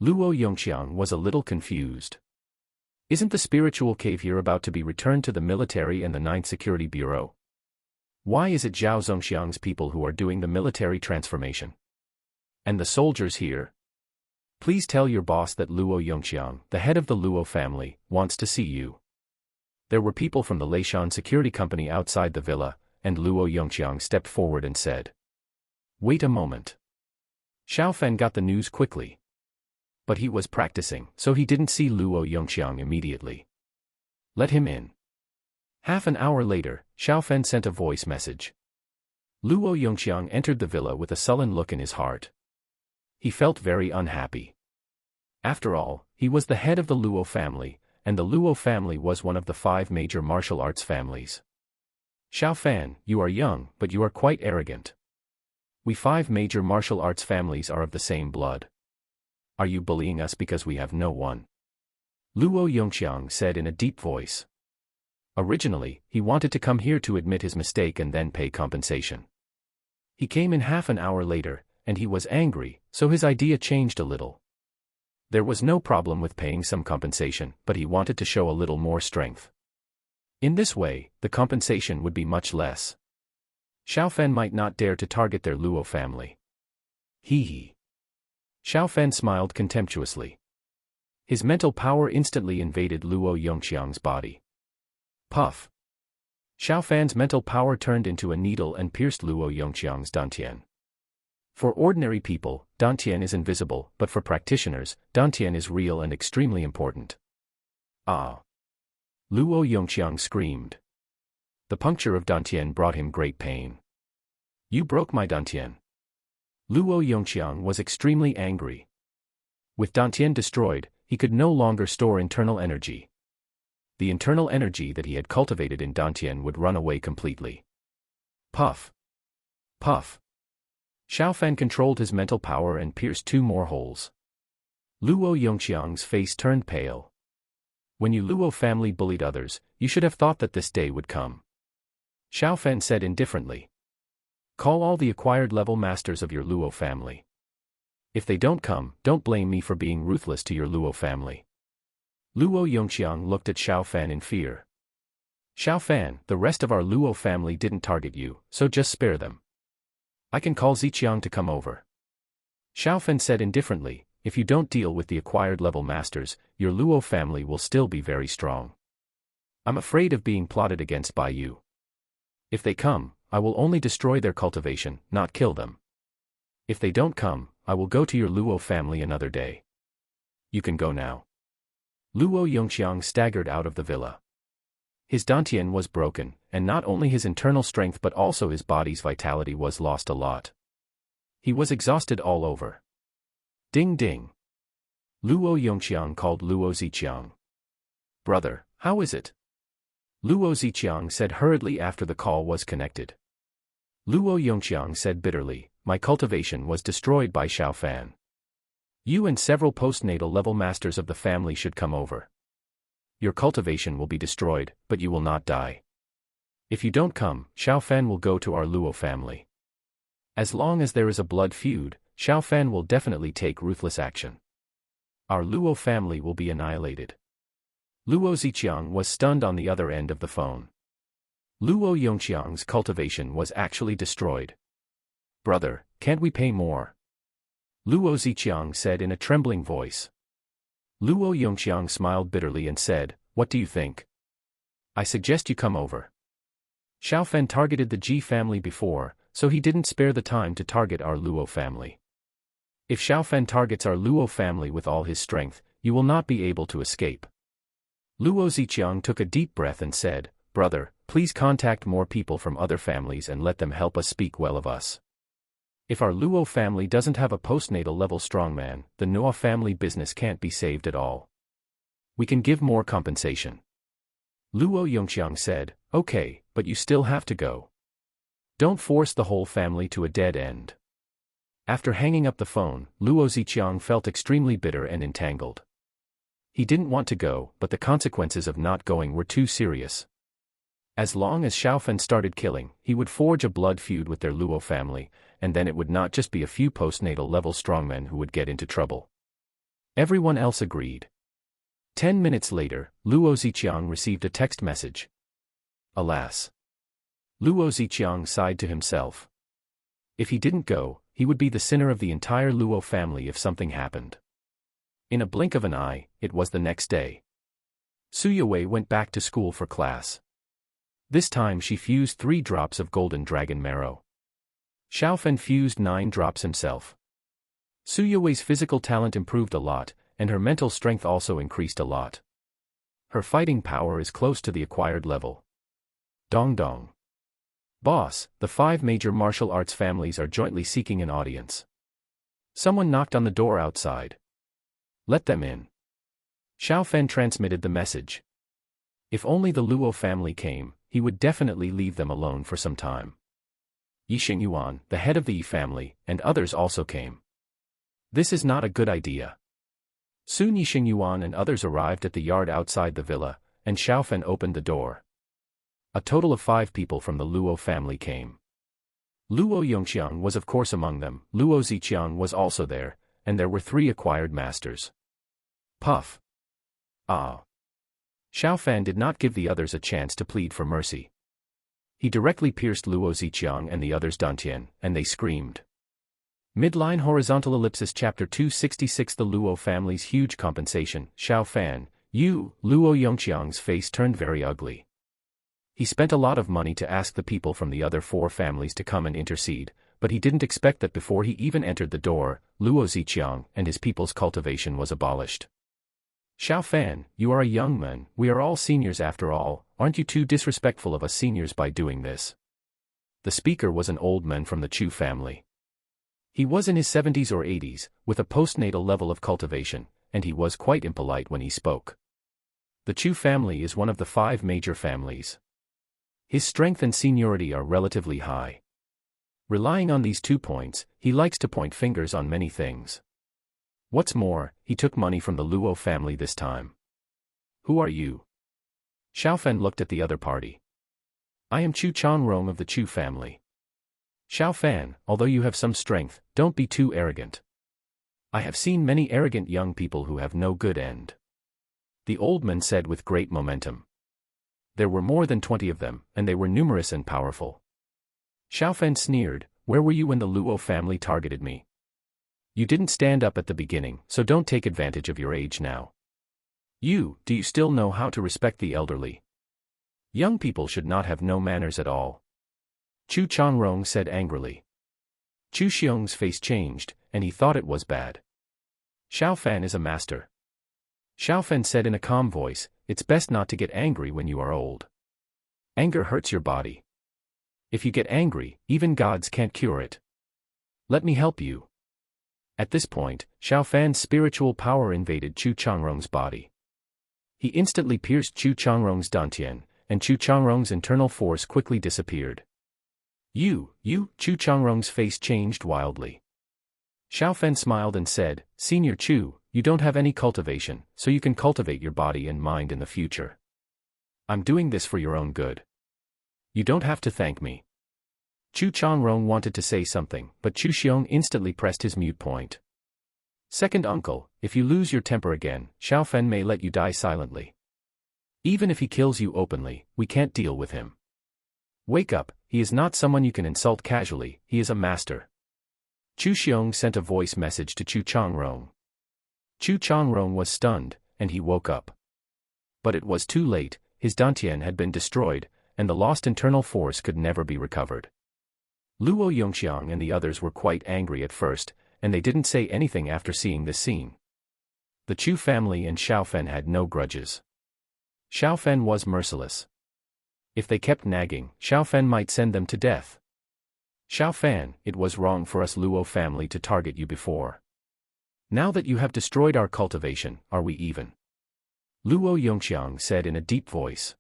Luo Yongqiang was a little confused. Isn't the spiritual cave here about to be returned to the military and the 9th Security Bureau? Why is it Zhao Zongxiang's people who are doing the military transformation? And the soldiers here? Please tell your boss that Luo Yongqiang, the head of the Luo family, wants to see you. There were people from the Leishan security company outside the villa, and Luo Yongqiang stepped forward and said, "Wait a moment." Xiaofan got the news quickly. But he was practicing, so he didn't see Luo Yongqiang immediately. "Let him in." Half an hour later, Xiaofan sent a voice message. Luo Yongqiang entered the villa with a sullen look in his heart. He felt very unhappy. After all, he was the head of the Luo family, and the Luo family was one of the 5 major martial arts families. "Xiaofan, you are young, but you are quite arrogant. We 5 major martial arts families are of the same blood. Are you bullying us because we have no one?" Luo Yongqiang said in a deep voice. Originally, he wanted to come here to admit his mistake and then pay compensation. He came in half an hour later, and he was angry, so his idea changed a little. There was no problem with paying some compensation, but he wanted to show a little more strength. In this way, the compensation would be much less. Xiaofan might not dare to target their Luo family. Hee. Xiaofan smiled contemptuously. His mental power instantly invaded Luo Yongqiang's body. Puff. Xiaofan's mental power turned into a needle and pierced Luo Yongqiang's dantian. For ordinary people, dantian is invisible, but for practitioners, dantian is real and extremely important. Ah! Luo Yongqiang screamed. The puncture of dantian brought him great pain. "You broke my dantian." Luo Yongqiang was extremely angry. With dantian destroyed, he could no longer store internal energy. The internal energy that he had cultivated in dantian would run away completely. Puff. Puff. Xiaofan controlled his mental power and pierced 2 more holes. Luo Yongqiang's face turned pale. When you Luo family bullied others, you should have thought that this day would come. Xiaofan said indifferently. "Call all the acquired level masters of your Luo family. If they don't come, don't blame me for being ruthless to your Luo family." Luo Yongqiang looked at Xiaofan in fear. "Xiaofan, the rest of our Luo family didn't target you, so just spare them. I can call Ziqiang to come over." Xiaofan said indifferently, "If you don't deal with the acquired level masters, your Luo family will still be very strong. I'm afraid of being plotted against by you. If they come, I will only destroy their cultivation, not kill them. If they don't come, I will go to your Luo family another day. You can go now. Luo Yongxiang staggered out of the villa. His dantian was broken, and not only his internal strength but also his body's vitality was lost a lot. He was exhausted all over. Ding ding. Luo Yongxiang called Luo Ziqiang. Brother, how is it? Luo Ziqiang said hurriedly after the call was connected. Luo Yongxiang said bitterly, my cultivation was destroyed by Xiao Fan. You and several postnatal level masters of the family should come over. Your cultivation will be destroyed, but you will not die. If you don't come, Xiao Fan will go to our Luo family. As long as there is a blood feud, Xiao Fan will definitely take ruthless action. Our Luo family will be annihilated. Luo Ziqiang was stunned on the other end of the phone. Luo Yongxiang's cultivation was actually destroyed. Brother, can't we pay more? Luo Ziqiang said in a trembling voice. Luo Yongxiang smiled bitterly and said, what do you think? I suggest you come over. Xiao Fan targeted the Ji family before, so he didn't spare the time to target our Luo family. If Xiao Fan targets our Luo family with all his strength, you will not be able to escape. Luo Ziqiang took a deep breath and said, brother, please contact more people from other families and let them help us speak well of us. If our Luo family doesn't have a postnatal level strongman, the Noah family business can't be saved at all. We can give more compensation. Luo Yongxiang said, okay, but you still have to go. Don't force the whole family to a dead end. After hanging up the phone, Luo Ziqiang felt extremely bitter and entangled. He didn't want to go, but the consequences of not going were too serious. As long as Xiao Fan started killing, he would forge a blood feud with their Luo family, and then it would not just be a few postnatal level strongmen who would get into trouble. Everyone else agreed. 10 minutes later, Luo Ziqiang received a text message. Alas. Luo Ziqiang sighed to himself. If he didn't go, he would be the sinner of the entire Luo family if something happened. In a blink of an eye, it was the next day. Suyawei went back to school for class. This time she fused 3 drops of golden dragon marrow. Xiao Fan fused 9 drops himself. Suyawei's physical talent improved a lot, and her mental strength also increased a lot. Her fighting power is close to the acquired level. Dong dong. Boss, the 5 major martial arts families are jointly seeking an audience. Someone knocked on the door outside. Let them in. Xiao Fan transmitted the message. If only the Luo family came, he would definitely leave them alone for some time. Yi Xingyuan, the head of the Yi family, and others also came. This is not a good idea. Soon Yi Xingyuan and others arrived at the yard outside the villa, and Xiao Fan opened the door. A total of 5 people from the Luo family came. Luo Yongxiang was of course among them, Luo Ziqiang was also there, and there were 3 acquired masters. Puff. Ah. Xiao Fan did not give the others a chance to plead for mercy. He directly pierced Luo Ziqiang and the others' dantian, and they screamed. Midline horizontal ellipsis chapter 266 The Luo family's huge compensation. Xiao Fan, you, Luo Yongxiang's face turned very ugly. He spent a lot of money to ask the people from the other 4 families to come and intercede, but he didn't expect that before he even entered the door, Luo Ziqiang and his people's cultivation was abolished. Xiao Fan, you are a young man, we are all seniors after all, aren't you too disrespectful of us seniors by doing this? The speaker was an old man from the Chu family. He was in his 70s or 80s, with a postnatal level of cultivation, and he was quite impolite when he spoke. The Chu family is one of the 5 major families. His strength and seniority are relatively high. Relying on these 2 points, he likes to point fingers on many things. What's more, he took money from the Luo family this time. Who are you? Xiao Fan looked at the other party. I am Chu Changrong of the Chu family. Xiao Fan, although you have some strength, don't be too arrogant. I have seen many arrogant young people who have no good end. The old man said with great momentum. There were more than 20 of them, and they were numerous and powerful. Xiao Fan sneered, where were you when the Luo family targeted me? You didn't stand up at the beginning, so don't take advantage of your age now. Do you still know how to respect the elderly? Young people should not have no manners at all. Chu Changrong said angrily. Chu Xiong's face changed, and he thought it was bad. Xiao Fan is a master. Xiao Fan said in a calm voice, it's best not to get angry when you are old. Anger hurts your body. If you get angry, even gods can't cure it. Let me help you. At this point, Xiao Fan's spiritual power invaded Chu Changrong's body. He instantly pierced Chu Changrong's dantian, and Chu Changrong's internal force quickly disappeared. You, Chu Changrong's face changed wildly. Xiao Fan smiled and said, Senior Chu, you don't have any cultivation, so you can cultivate your body and mind in the future. I'm doing this for your own good. You don't have to thank me. Chu Changrong wanted to say something, but Chu Xiong instantly pressed his mute point. Second uncle, if you lose your temper again, Xiao Fan may let you die silently. Even if he kills you openly, we can't deal with him. Wake up, he is not someone you can insult casually, he is a master. Chu Xiong sent a voice message to Chu Changrong. Chu Changrong was stunned, and he woke up. But it was too late, his dantian had been destroyed, and the lost internal force could never be recovered. Luo Yongxiang and the others were quite angry at first, and they didn't say anything after seeing this scene. The Chu family and Xiao Fan had no grudges. Xiao Fan was merciless. If they kept nagging, Xiao Fan might send them to death. Xiao Fan, it was wrong for us Luo family to target you before. Now that you have destroyed our cultivation, are we even? Luo Yongxiang said in a deep voice.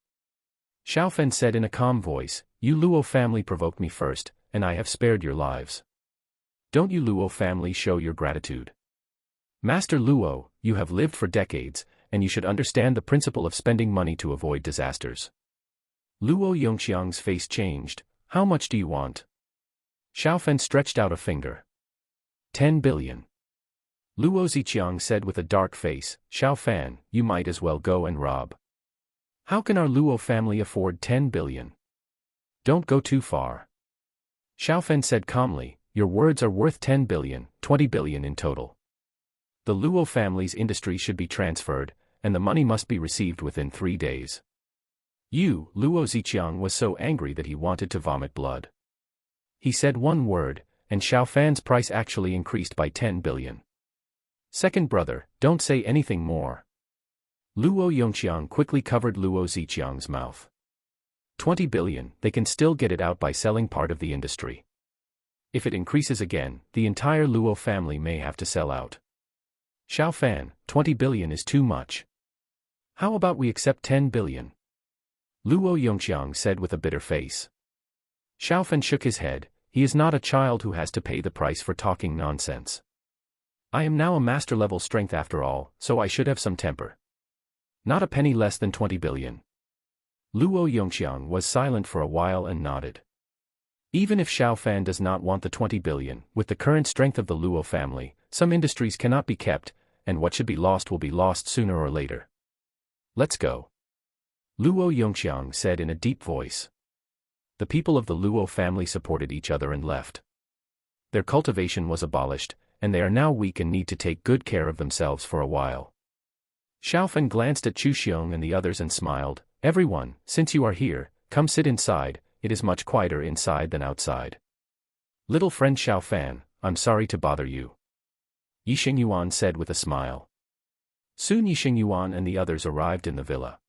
Xiao Fan said in a calm voice, you Luo family provoked me first, and I have spared your lives. Don't you Luo family show your gratitude? Master Luo, you have lived for decades, and you should understand the principle of spending money to avoid disasters. Luo Yongxiang's face changed. How much do you want? Xiao Fan stretched out a finger. 10 billion. Luo Ziqiang said with a dark face, Xiao Fan, you might as well go and rob. How can our Luo family afford 10 billion? Don't go too far. Xiao Fan said calmly, your words are worth 10 billion, 20 billion in total. The Luo family's industry should be transferred, and the money must be received within 3 days. Luo Ziqiang was so angry that he wanted to vomit blood. He said one word, and Xiao Fan's price actually increased by 10 billion. Second brother, don't say anything more. Luo Yongxiang quickly covered Luo Ziqiang's mouth. 20 billion, they can still get it out by selling part of the industry. If it increases again, the entire Luo family may have to sell out. Xiao Fan, 20 billion is too much. How about we accept 10 billion? Luo Yongxiang said with a bitter face. Xiao Fan shook his head, he is not a child who has to pay the price for talking nonsense. I am now a master-level strength after all, so I should have some temper. Not a penny less than 20 billion. Luo Yongxiang was silent for a while and nodded. Even if Xiao Fan does not want the 20 billion, with the current strength of the Luo family, some industries cannot be kept, and what should be lost will be lost sooner or later. Let's go. Luo Yongxiang said in a deep voice. The people of the Luo family supported each other and left. Their cultivation was abolished, and they are now weak and need to take good care of themselves for a while. Xiao Fan glanced at Chu Xiong and the others and smiled, everyone, since you are here, come sit inside, it is much quieter inside than outside. Little friend Xiao Fan, I'm sorry to bother you. Yixing Yuan said with a smile. Soon Yixing Yuan and the others arrived in the villa.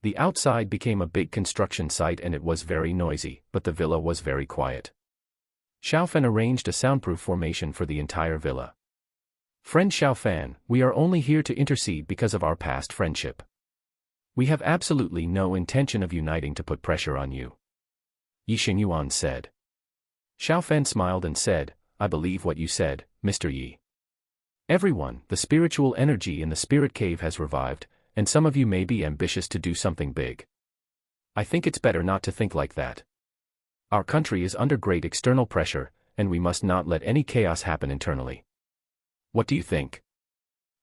The outside became a big construction site and it was very noisy, but the villa was very quiet. Xiao Fan arranged a soundproof formation for the entire villa. Friend Xiao Fan, we are only here to intercede because of our past friendship. We have absolutely no intention of uniting to put pressure on you. Yixing Yuan said. Xiao Fan smiled and said, I believe what you said, Mr. Yi. Everyone, the spiritual energy in the spirit cave has revived, and some of you may be ambitious to do something big. I think it's better not to think like that. Our country is under great external pressure, and we must not let any chaos happen internally. What do you think?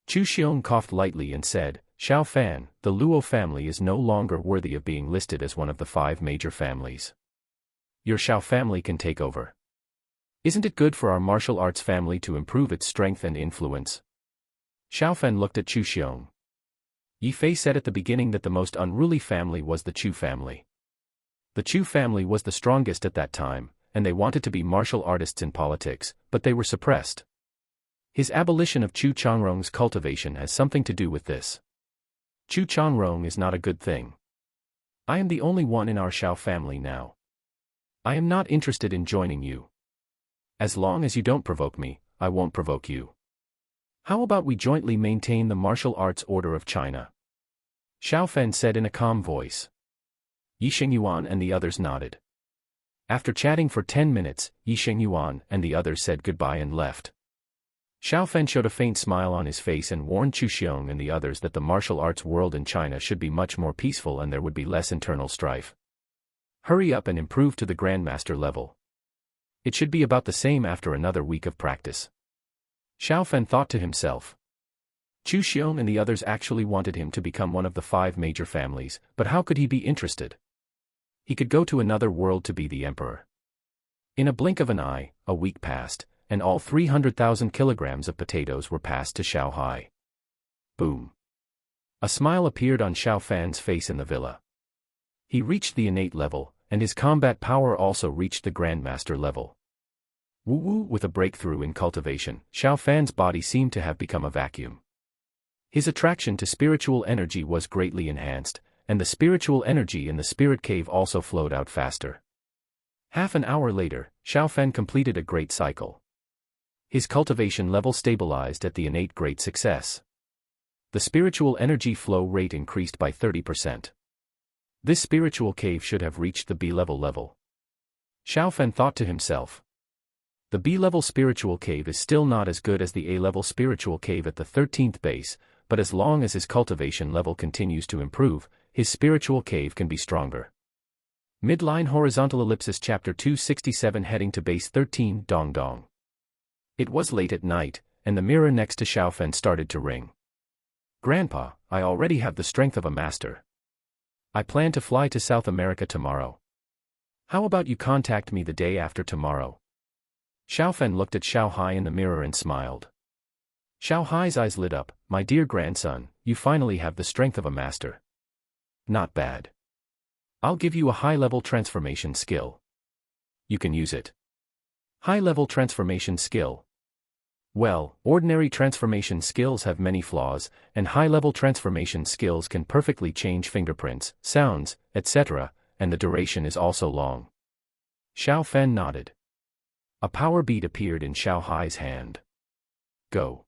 Chu Xiong coughed lightly and said, Xiao Fan, the Luo family is no longer worthy of being listed as one of the 5 major families. Your Xiao family can take over. Isn't it good for our martial arts family to improve its strength and influence? Xiao Fan looked at Chu Xiong. Yi Fei said at the beginning that the most unruly family was the Chu family. The Chu family was the strongest at that time, and they wanted to be martial artists in politics, but they were suppressed. His abolition of Chu Changrong's cultivation has something to do with this. Chu Changrong is not a good thing. I am the only one in our Shao family now. I am not interested in joining you. As long as you don't provoke me, I won't provoke you. How about we jointly maintain the martial arts order of China? Xiao Fan said in a calm voice. Yi Shengyuan and the others nodded. After chatting for 10 minutes, Yi Shengyuan and the others said goodbye and left. Xiao Fan showed a faint smile on his face and warned Chu Xiong and the others that the martial arts world in China should be much more peaceful and there would be less internal strife. Hurry up and improve to the Grandmaster level. It should be about the same after another week of practice. Xiao Fan thought to himself. Chu Xiong and the others actually wanted him to become one of the 5 major families, but how could he be interested? He could go to another world to be the emperor. In a blink of an eye, a week passed, and all 300,000 kilograms of potatoes were passed to Xiao Hai. Boom. A smile appeared on Xiao Fan's face in the villa. He reached the innate level, and his combat power also reached the Grandmaster level. Woo-woo, with a breakthrough in cultivation, Xiao Fan's body seemed to have become a vacuum. His attraction to spiritual energy was greatly enhanced, and the spiritual energy in the spirit cave also flowed out faster. Half an hour later, Xiao Fan completed a great cycle. His cultivation level stabilized at the innate great success. The spiritual energy flow rate increased by 30%. This spiritual cave should have reached the B-level level. Xiao Fan thought to himself. The B-level spiritual cave is still not as good as the A-level spiritual cave at the 13th base, but as long as his cultivation level continues to improve, his spiritual cave can be stronger. Midline horizontal ellipsis chapter 267 heading to base 13 dong dong. It was late at night, and the mirror next to Xiao Fan started to ring. Grandpa, I already have the strength of a master. I plan to fly to South America tomorrow. How about you contact me the day after tomorrow? Xiao Fan looked at Xiao Hai in the mirror and smiled. Xiao Hai's eyes lit up. My dear grandson, you finally have the strength of a master. Not bad. I'll give you a high-level transformation skill. You can use it. High-level transformation skill. Well, ordinary transformation skills have many flaws, and high-level transformation skills can perfectly change fingerprints, sounds, etc., and the duration is also long. Xiao Fan nodded. A power bead appeared in Xiao Hai's hand. Go.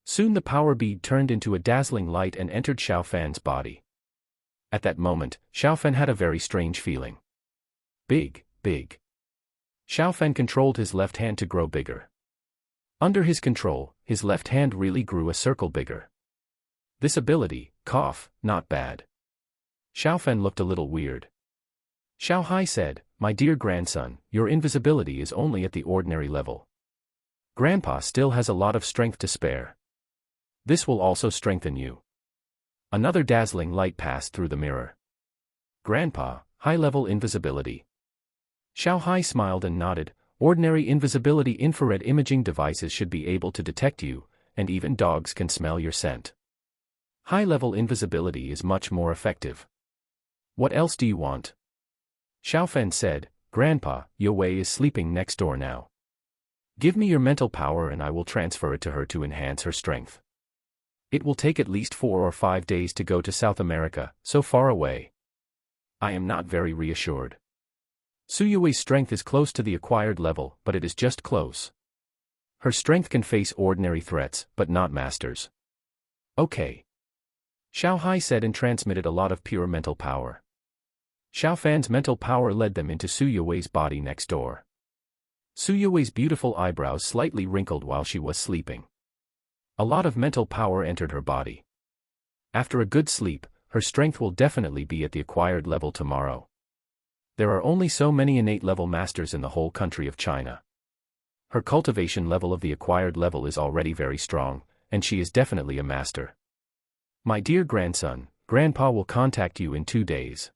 Soon the power bead turned into a dazzling light and entered Xiao Fan's body. At that moment, Xiao Fan had a very strange feeling. Big, big. Xiao Fan controlled his left hand to grow bigger. Under his control, his left hand really grew a circle bigger. This ability, cough, not bad. Xiao Fan looked a little weird. Xiao Hai said, my dear grandson, your invisibility is only at the ordinary level. Grandpa still has a lot of strength to spare. This will also strengthen you. Another dazzling light passed through the mirror. Grandpa, high-level invisibility. Xiao Hai smiled and nodded. Ordinary invisibility infrared imaging devices should be able to detect you, and even dogs can smell your scent. High-level invisibility is much more effective. What else do you want? Xiao Fan said, Grandpa, Yue Wei is sleeping next door now. Give me your mental power and I will transfer it to her to enhance her strength. It will take at least 4 or 5 days to go to South America, so far away. I am not very reassured. Su Yue's strength is close to the acquired level, but it is just close. Her strength can face ordinary threats, but not masters. Okay. Xiao Hai said and transmitted a lot of pure mental power. Xiao Fan's mental power led them into Su Yue's body next door. Su Yue's beautiful eyebrows slightly wrinkled while she was sleeping. A lot of mental power entered her body. After a good sleep, her strength will definitely be at the acquired level tomorrow. There are only so many innate level masters in the whole country of China. Her cultivation level of the acquired level is already very strong, and she is definitely a master. My dear grandson, Grandpa will contact you in 2 days.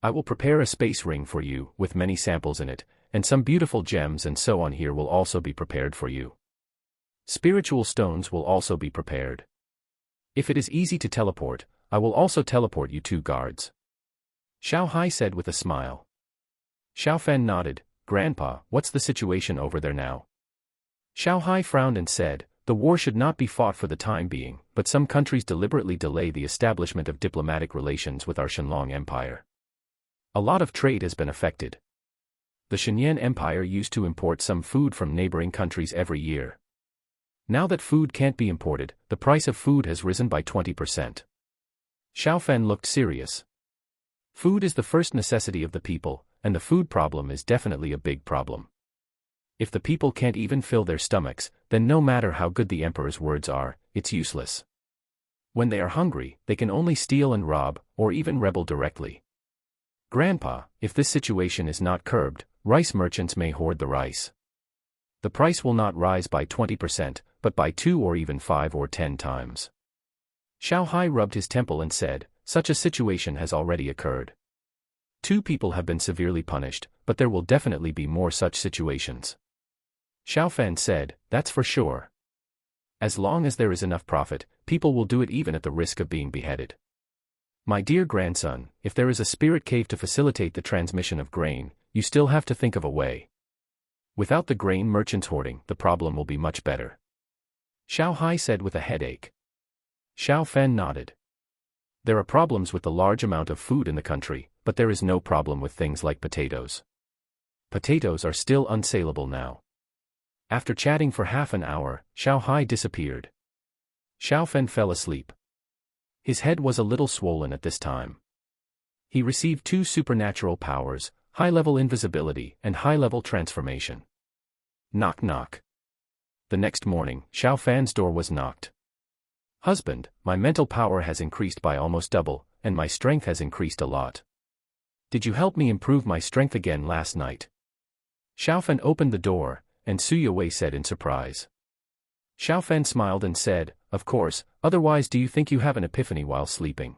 I will prepare a space ring for you, with many samples in it, and some beautiful gems and so on here will also be prepared for you. Spiritual stones will also be prepared. If it is easy to teleport, I will also teleport you 2 guards. Xiao Hai said with a smile. Xiao Fan nodded. Grandpa, what's the situation over there now? Xiao Hai frowned and said, the war should not be fought for the time being, but some countries deliberately delay the establishment of diplomatic relations with our Shenlong Empire. A lot of trade has been affected. The Shenyan Empire used to import some food from neighboring countries every year. Now that food can't be imported, the price of food has risen by 20%. Xiaofan looked serious. Food is the first necessity of the people, and the food problem is definitely a big problem. If the people can't even fill their stomachs, then no matter how good the emperor's words are, it's useless. When they are hungry, they can only steal and rob, or even rebel directly. Grandpa, if this situation is not curbed, rice merchants may hoard the rice. The price will not rise by 20%, but by 2 or even 5 or 10 times. Xiao Hai rubbed his temple and said, such a situation has already occurred. 2 people have been severely punished, but there will definitely be more such situations. Xiaofan said, that's for sure. As long as there is enough profit, people will do it even at the risk of being beheaded. My dear grandson, if there is a spirit cave to facilitate the transmission of grain, you still have to think of a way. Without the grain merchants hoarding, the problem will be much better. Xiao Hai said with a headache. Xiaofan nodded. There are problems with the large amount of food in the country, but there is no problem with things like potatoes. Potatoes are still unsaleable now. After chatting for half an hour, Xiao Hai disappeared. Xiaofan fell asleep. His head was a little swollen at this time. He received 2 supernatural powers, high-level invisibility and high-level transformation. Knock knock. The next morning, Xiaofan's door was knocked. Husband, my mental power has increased by almost double, and my strength has increased a lot. Did you help me improve my strength again last night? Xiaofan opened the door, and Su Yue said in surprise. Xiaofan smiled and said, of course, otherwise do you think you have an epiphany while sleeping?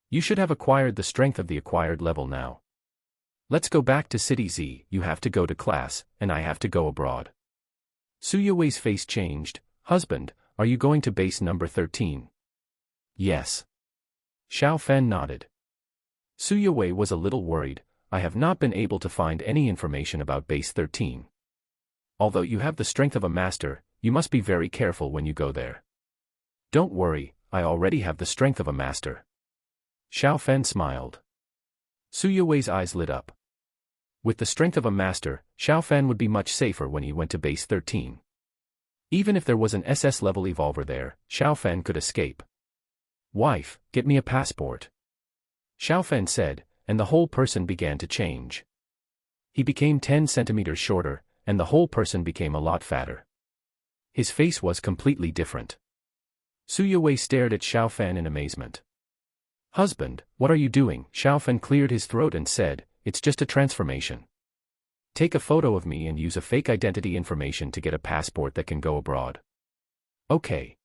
You should have acquired the strength of the acquired level now. Let's go back to City Z, you have to go to class, and I have to go abroad. Su Yue's face changed. Husband, are you going to base number 13? Yes. Xiaofan nodded. Su Yue was a little worried. I have not been able to find any information about base 13. Although you have the strength of a master, you must be very careful when you go there. Don't worry, I already have the strength of a master. Xiaofan smiled. Su Yue's eyes lit up. With the strength of a master, Xiaofan would be much safer when he went to base 13. Even if there was an SS-level evolver there, Xiaofan could escape. Wife, get me a passport. Xiaofan said, and the whole person began to change. He became 10 centimeters shorter, and the whole person became a lot fatter. His face was completely different. Su Yue stared at Xiaofan in amazement. Husband, what are you doing? Xiaofan cleared his throat and said, it's just a transformation. Take a photo of me and use a fake identity information to get a passport that can go abroad. Okay.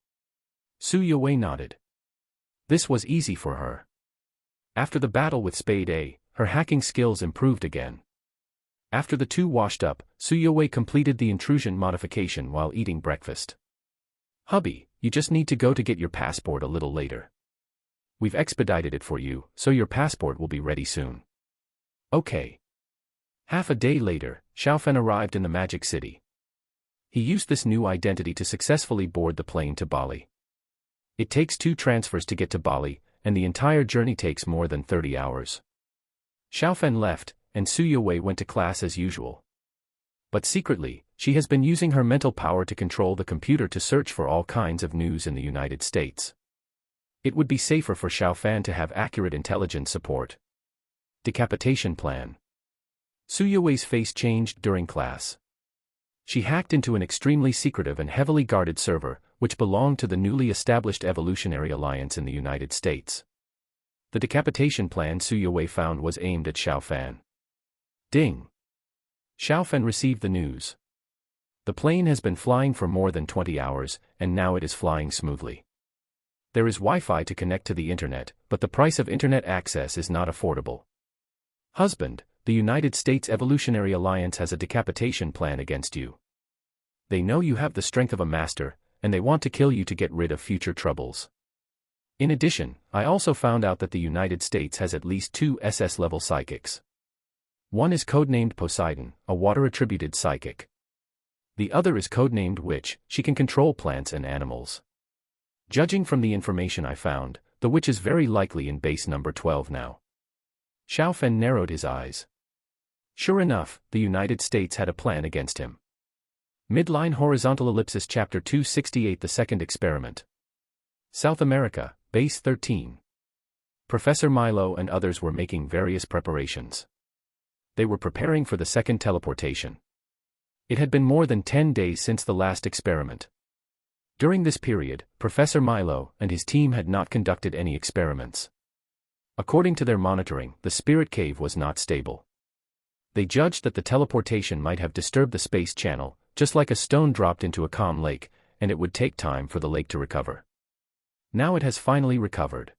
Su Yue nodded. This was easy for her. After the battle with Spade A, her hacking skills improved again. After the 2 washed up, Su Yue completed the intrusion modification while eating breakfast. Hubby, you just need to go to get your passport a little later. We've expedited it for you, so your passport will be ready soon. Okay. Half a day later, Xiaofan arrived in the Magic City. He used this new identity to successfully board the plane to Bali. It takes 2 transfers to get to Bali, and the entire journey takes more than 30 hours. Xiaofan left, and Su Yue went to class as usual. But secretly, she has been using her mental power to control the computer to search for all kinds of news in the United States. It would be safer for Xiaofan to have accurate intelligence support. Decapitation plan. Su Yue's face changed during class. She hacked into an extremely secretive and heavily guarded server, which belonged to the newly established Evolutionary Alliance in the United States. The decapitation plan Su Yue found was aimed at Xiaofan. Ding! Xiaofan received the news. The plane has been flying for more than 20 hours, and now it is flying smoothly. There is Wi-Fi to connect to the internet, but the price of internet access is not affordable. Husband, the United States Evolutionary Alliance has a decapitation plan against you. They know you have the strength of a master, and they want to kill you to get rid of future troubles. In addition, I also found out that the United States has at least 2 SS-level psychics. One is codenamed Poseidon, a water-attributed psychic. The other is codenamed Witch, she can control plants and animals. Judging from the information I found, the Witch is very likely in base number 12 now. Xiaofan narrowed his eyes. Sure enough, the United States had a plan against him. Midline horizontal ellipsis chapter 268 The second experiment. South America, base 13. Professor Milo and others were making various preparations. They were preparing for the second teleportation. It had been more than 10 days since the last experiment. During this period, Professor Milo and his team had not conducted any experiments. According to their monitoring, the spirit cave was not stable. They judged that the teleportation might have disturbed the space channel, just like a stone dropped into a calm lake, and it would take time for the lake to recover. Now it has finally recovered.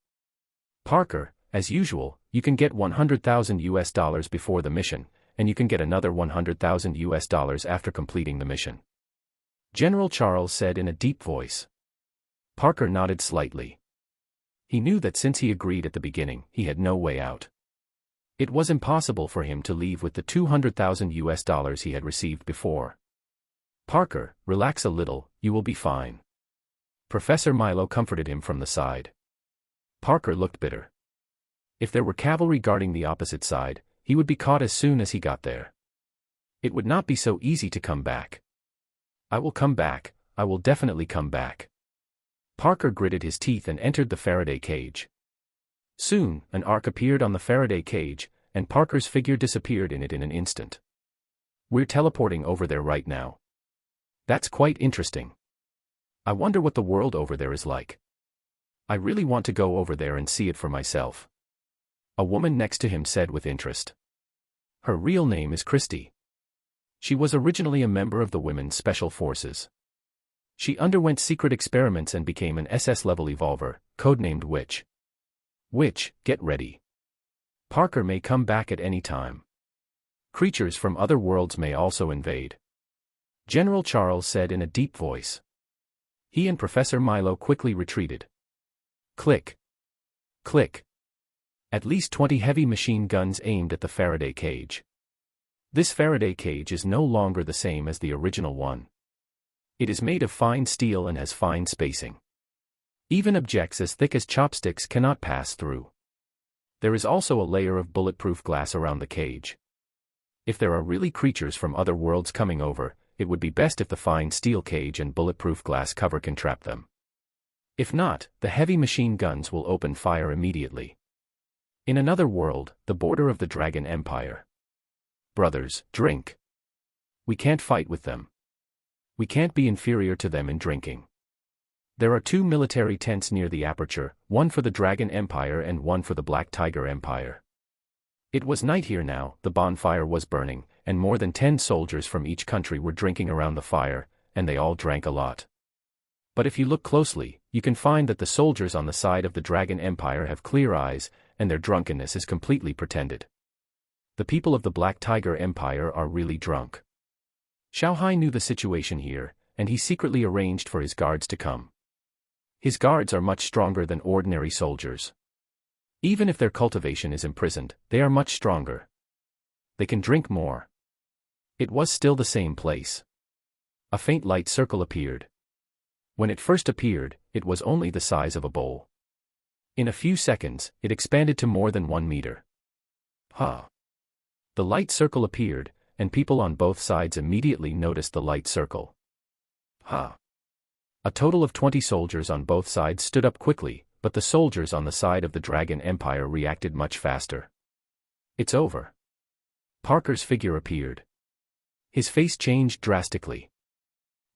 Parker, as usual, you can get $100,000 before the mission, and you can get another $100,000 after completing the mission. General Charles said in a deep voice. Parker nodded slightly. He knew that since he agreed at the beginning, he had no way out. It was impossible for him to leave with the $200,000 he had received before. Parker, relax a little, you will be fine. Professor Milo comforted him from the side. Parker looked bitter. If there were cavalry guarding the opposite side, he would be caught as soon as he got there. It would not be so easy to come back. I will come back, I will definitely come back. Parker gritted his teeth and entered the Faraday cage. Soon, an arc appeared on the Faraday cage, and Parker's figure disappeared in it in an instant. We're teleporting over there right now. That's quite interesting. I wonder what the world over there is like. I really want to go over there and see it for myself. A woman next to him said with interest. Her real name is Christy. She was originally a member of the Women's Special Forces. She underwent secret experiments and became an SS-level evolver, codenamed Witch. Witch, get ready. Parker may come back at any time. Creatures from other worlds may also invade. General Charles said in a deep voice. He and Professor Milo quickly retreated. Click. Click. At least 20 heavy machine guns aimed at the Faraday cage. This Faraday cage is no longer the same as the original one. It is made of fine steel and has fine spacing. Even objects as thick as chopsticks cannot pass through. There is also a layer of bulletproof glass around the cage. If there are really creatures from other worlds coming over, it would be best if the fine steel cage and bulletproof glass cover can trap them. If not, the heavy machine guns will open fire immediately. In another world, the border of the Dragon Empire. Brothers, drink. We can't fight with them. We can't be inferior to them in drinking. There are 2 military tents near the aperture, one for the Dragon Empire and one for the Black Tiger Empire. It was night here now, the bonfire was burning, and more than 10 soldiers from each country were drinking around the fire, and they all drank a lot. But if you look closely, you can find that the soldiers on the side of the Dragon Empire have clear eyes, and their drunkenness is completely pretended. The people of the Black Tiger Empire are really drunk. Xiao Hai knew the situation here, and he secretly arranged for his guards to come. His guards are much stronger than ordinary soldiers. Even if their cultivation is imprisoned, they are much stronger. They can drink more. It was still the same place. A faint light circle appeared. When it first appeared, it was only the size of a bowl. In a few seconds, it expanded to more than 1 meter. Ha! The light circle appeared, and people on both sides immediately noticed the light circle. Ha! A total of 20 soldiers on both sides stood up quickly, but the soldiers on the side of the Dragon Empire reacted much faster. It's over. Parker's figure appeared. His face changed drastically.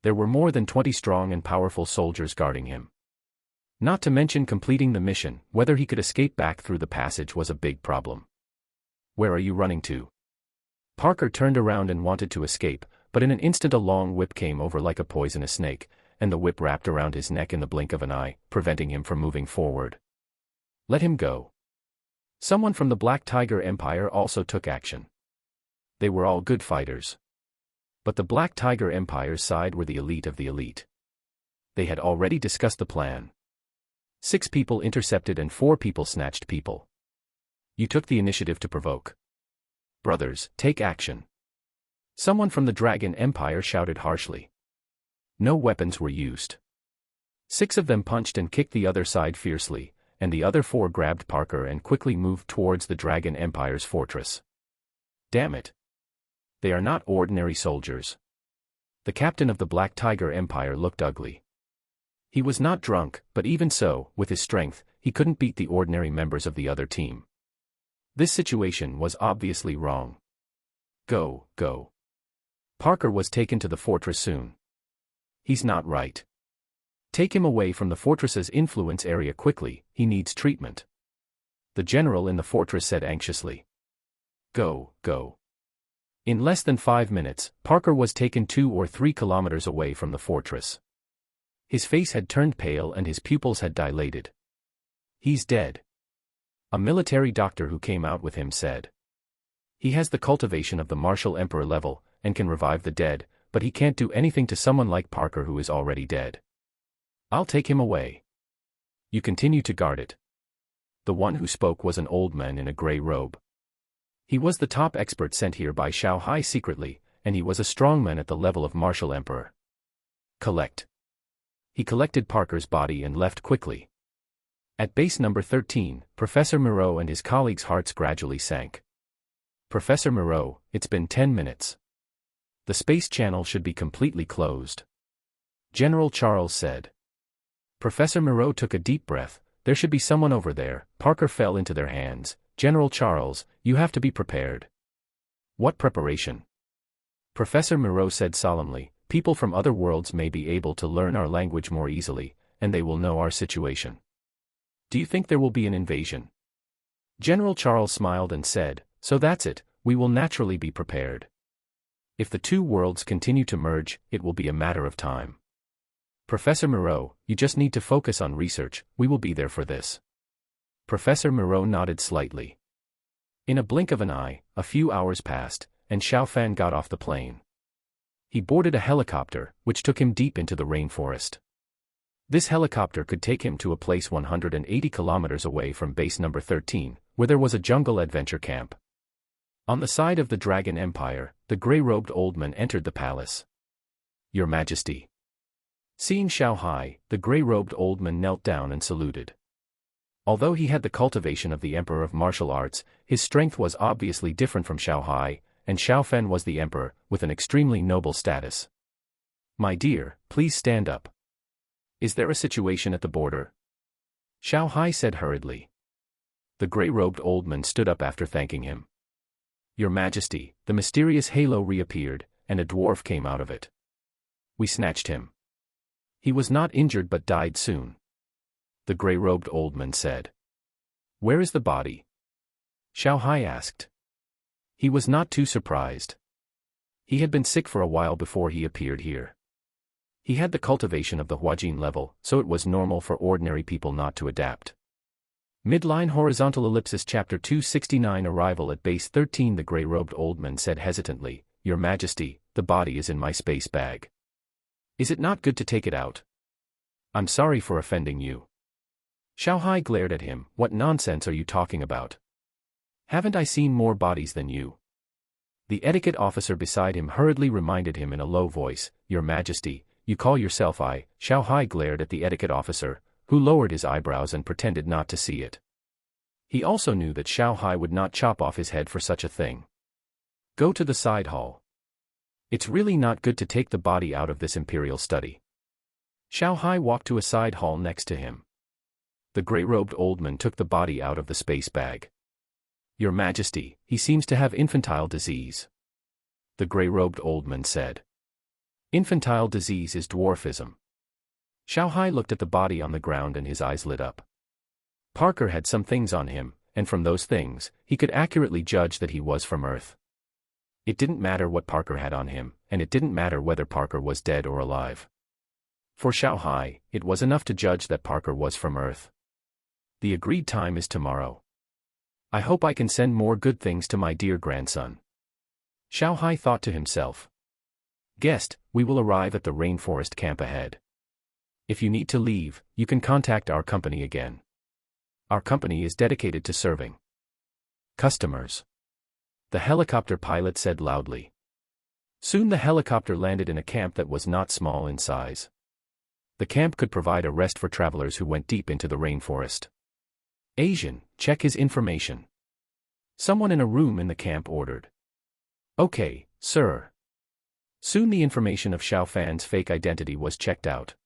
There were more than 20 strong and powerful soldiers guarding him. Not to mention completing the mission, whether he could escape back through the passage was a big problem. Where are you running to? Parker turned around and wanted to escape, but in an instant a long whip came over like a poisonous snake, and the whip wrapped around his neck in the blink of an eye, preventing him from moving forward. Let him go. Someone from the Black Tiger Empire also took action. They were all good fighters. But the Black Tiger Empire's side were the elite of the elite. They had already discussed the plan. 6 people intercepted and 4 people snatched people. You took the initiative to provoke. Brothers, take action. Someone from the Dragon Empire shouted harshly. No weapons were used. 6 of them punched and kicked the other side fiercely, and the other 4 grabbed Parker and quickly moved towards the Dragon Empire's fortress. Damn it. They are not ordinary soldiers. The captain of the Black Tiger Empire looked ugly. He was not drunk, but even so, with his strength, he couldn't beat the ordinary members of the other team. This situation was obviously wrong. Go. Parker was taken to the fortress soon. He's not right. Take him away from the fortress's influence area quickly, he needs treatment. The general in the fortress said anxiously. Go. In less than 5 minutes, Parker was taken 2 or 3 kilometers away from the fortress. His face had turned pale and his pupils had dilated. He's dead. A military doctor who came out with him said. He has the cultivation of the martial emperor level, and can revive the dead, but he can't do anything to someone like Parker who is already dead. I'll take him away. You continue to guard it. The one who spoke was an old man in a gray robe. He was the top expert sent here by Xiao Hai secretly, and he was a strong man at the level of martial emperor. Collect. He collected Parker's body and left quickly. At base number 13, Professor Moreau and his colleagues' hearts gradually sank. Professor Moreau, it's been 10 minutes. The space channel should be completely closed. General Charles said. Professor Moreau took a deep breath. There should be someone over there. Parker fell into their hands. General Charles, you have to be prepared. What preparation? Professor Moreau said solemnly, people from other worlds may be able to learn our language more easily, and they will know our situation. Do you think there will be an invasion? General Charles smiled and said, so that's it, we will naturally be prepared. If the 2 worlds continue to merge, it will be a matter of time. Professor Moreau, you just need to focus on research, we will be there for this. Professor Moreau nodded slightly. In a blink of an eye, a few hours passed, and Xiao Fan got off the plane. He boarded a helicopter, which took him deep into the rainforest. This helicopter could take him to a place 180 kilometers away from base number 13, where there was a jungle adventure camp. On the side of the Dragon Empire, the gray-robed old man entered the palace. Your Majesty. Seeing Xiao Hai, the gray-robed old man knelt down and saluted. Although he had the cultivation of the Emperor of Martial Arts, his strength was obviously different from Xiao Hai, and Xiao Fan was the Emperor, with an extremely noble status. My dear, please stand up. Is there a situation at the border? Xiao Hai said hurriedly. The gray-robed old man stood up after thanking him. Your Majesty, the mysterious halo reappeared, and a dwarf came out of it. We snatched him. He was not injured but died soon. The gray-robed old man said. Where is the body? Xiao Hai asked. He was not too surprised. He had been sick for a while before he appeared here. He had the cultivation of the Huajin level, so it was normal for ordinary people not to adapt. Midline horizontal ellipsis chapter 269 Arrival at base 13 The gray-robed old man said hesitantly, Your Majesty, the body is in my space bag. Is it not good to take it out? I'm sorry for offending you. Xiao Hai glared at him, what nonsense are you talking about? Haven't I seen more bodies than you? The etiquette officer beside him hurriedly reminded him in a low voice, Your Majesty, you call yourself I. Xiao Hai glared at the etiquette officer, who lowered his eyebrows and pretended not to see it. He also knew that Xiao Hai would not chop off his head for such a thing. Go to the side hall. It's really not good to take the body out of this imperial study. Xiao Hai walked to a side hall next to him. The gray-robed old man took the body out of the space bag. Your Majesty, he seems to have infantile disease. The gray-robed old man said. Infantile disease is dwarfism. Xiao Hai looked at the body on the ground and his eyes lit up. Parker had some things on him, and from those things, he could accurately judge that he was from Earth. It didn't matter what Parker had on him, and it didn't matter whether Parker was dead or alive. For Xiao Hai, it was enough to judge that Parker was from Earth. The agreed time is tomorrow. I hope I can send more good things to my dear grandson. Xiao Hai thought to himself. Guest, we will arrive at the rainforest camp ahead. If you need to leave, you can contact our company again. Our company is dedicated to serving customers. the helicopter pilot said loudly. Soon the helicopter landed in a camp that was not small in size. The camp could provide a rest for travelers who went deep into the rainforest. Asian, check his information. Someone in a room in the camp ordered. Okay, sir. Soon the information of Xiao Fan's fake identity was checked out.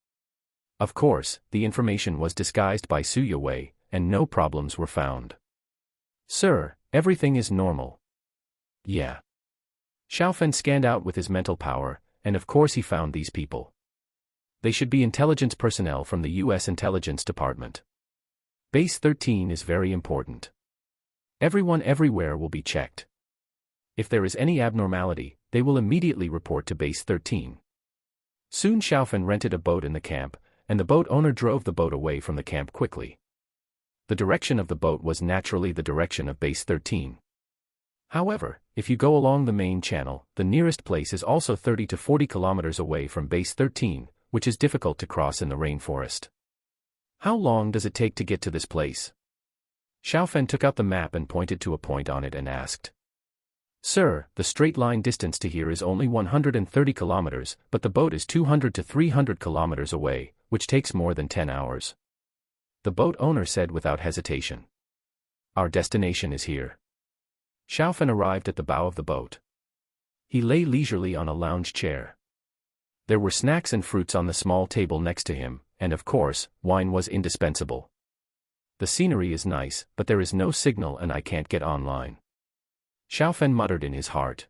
Of course, the information was disguised by Su Yewei, and no problems were found. Sir, everything is normal. Yeah. Xiao Fan scanned out with his mental power, and of course he found these people. They should be intelligence personnel from the U.S. Intelligence Department. Base 13 is very important. Everyone everywhere will be checked. If there is any abnormality, they will immediately report to Base 13. Soon Xiao Fan rented a boat in the camp, and the boat owner drove the boat away from the camp quickly. The direction of the boat was naturally the direction of Base 13. However, if you go along the main channel, the nearest place is also 30 to 40 kilometers away from Base 13, which is difficult to cross in the rainforest. How long does it take to get to this place? Xiao Fan took out the map and pointed to a point on it and asked. Sir, the straight line distance to here is only 130 kilometers, but the boat is 200 to 300 kilometers away, which takes more than 10 hours. The boat owner said without hesitation. Our destination is here. Xiao Fan arrived at the bow of the boat. He lay leisurely on a lounge chair. There were snacks and fruits on the small table next to him, and of course, wine was indispensable. The scenery is nice, but there is no signal and I can't get online. Xiao Fan muttered in his heart.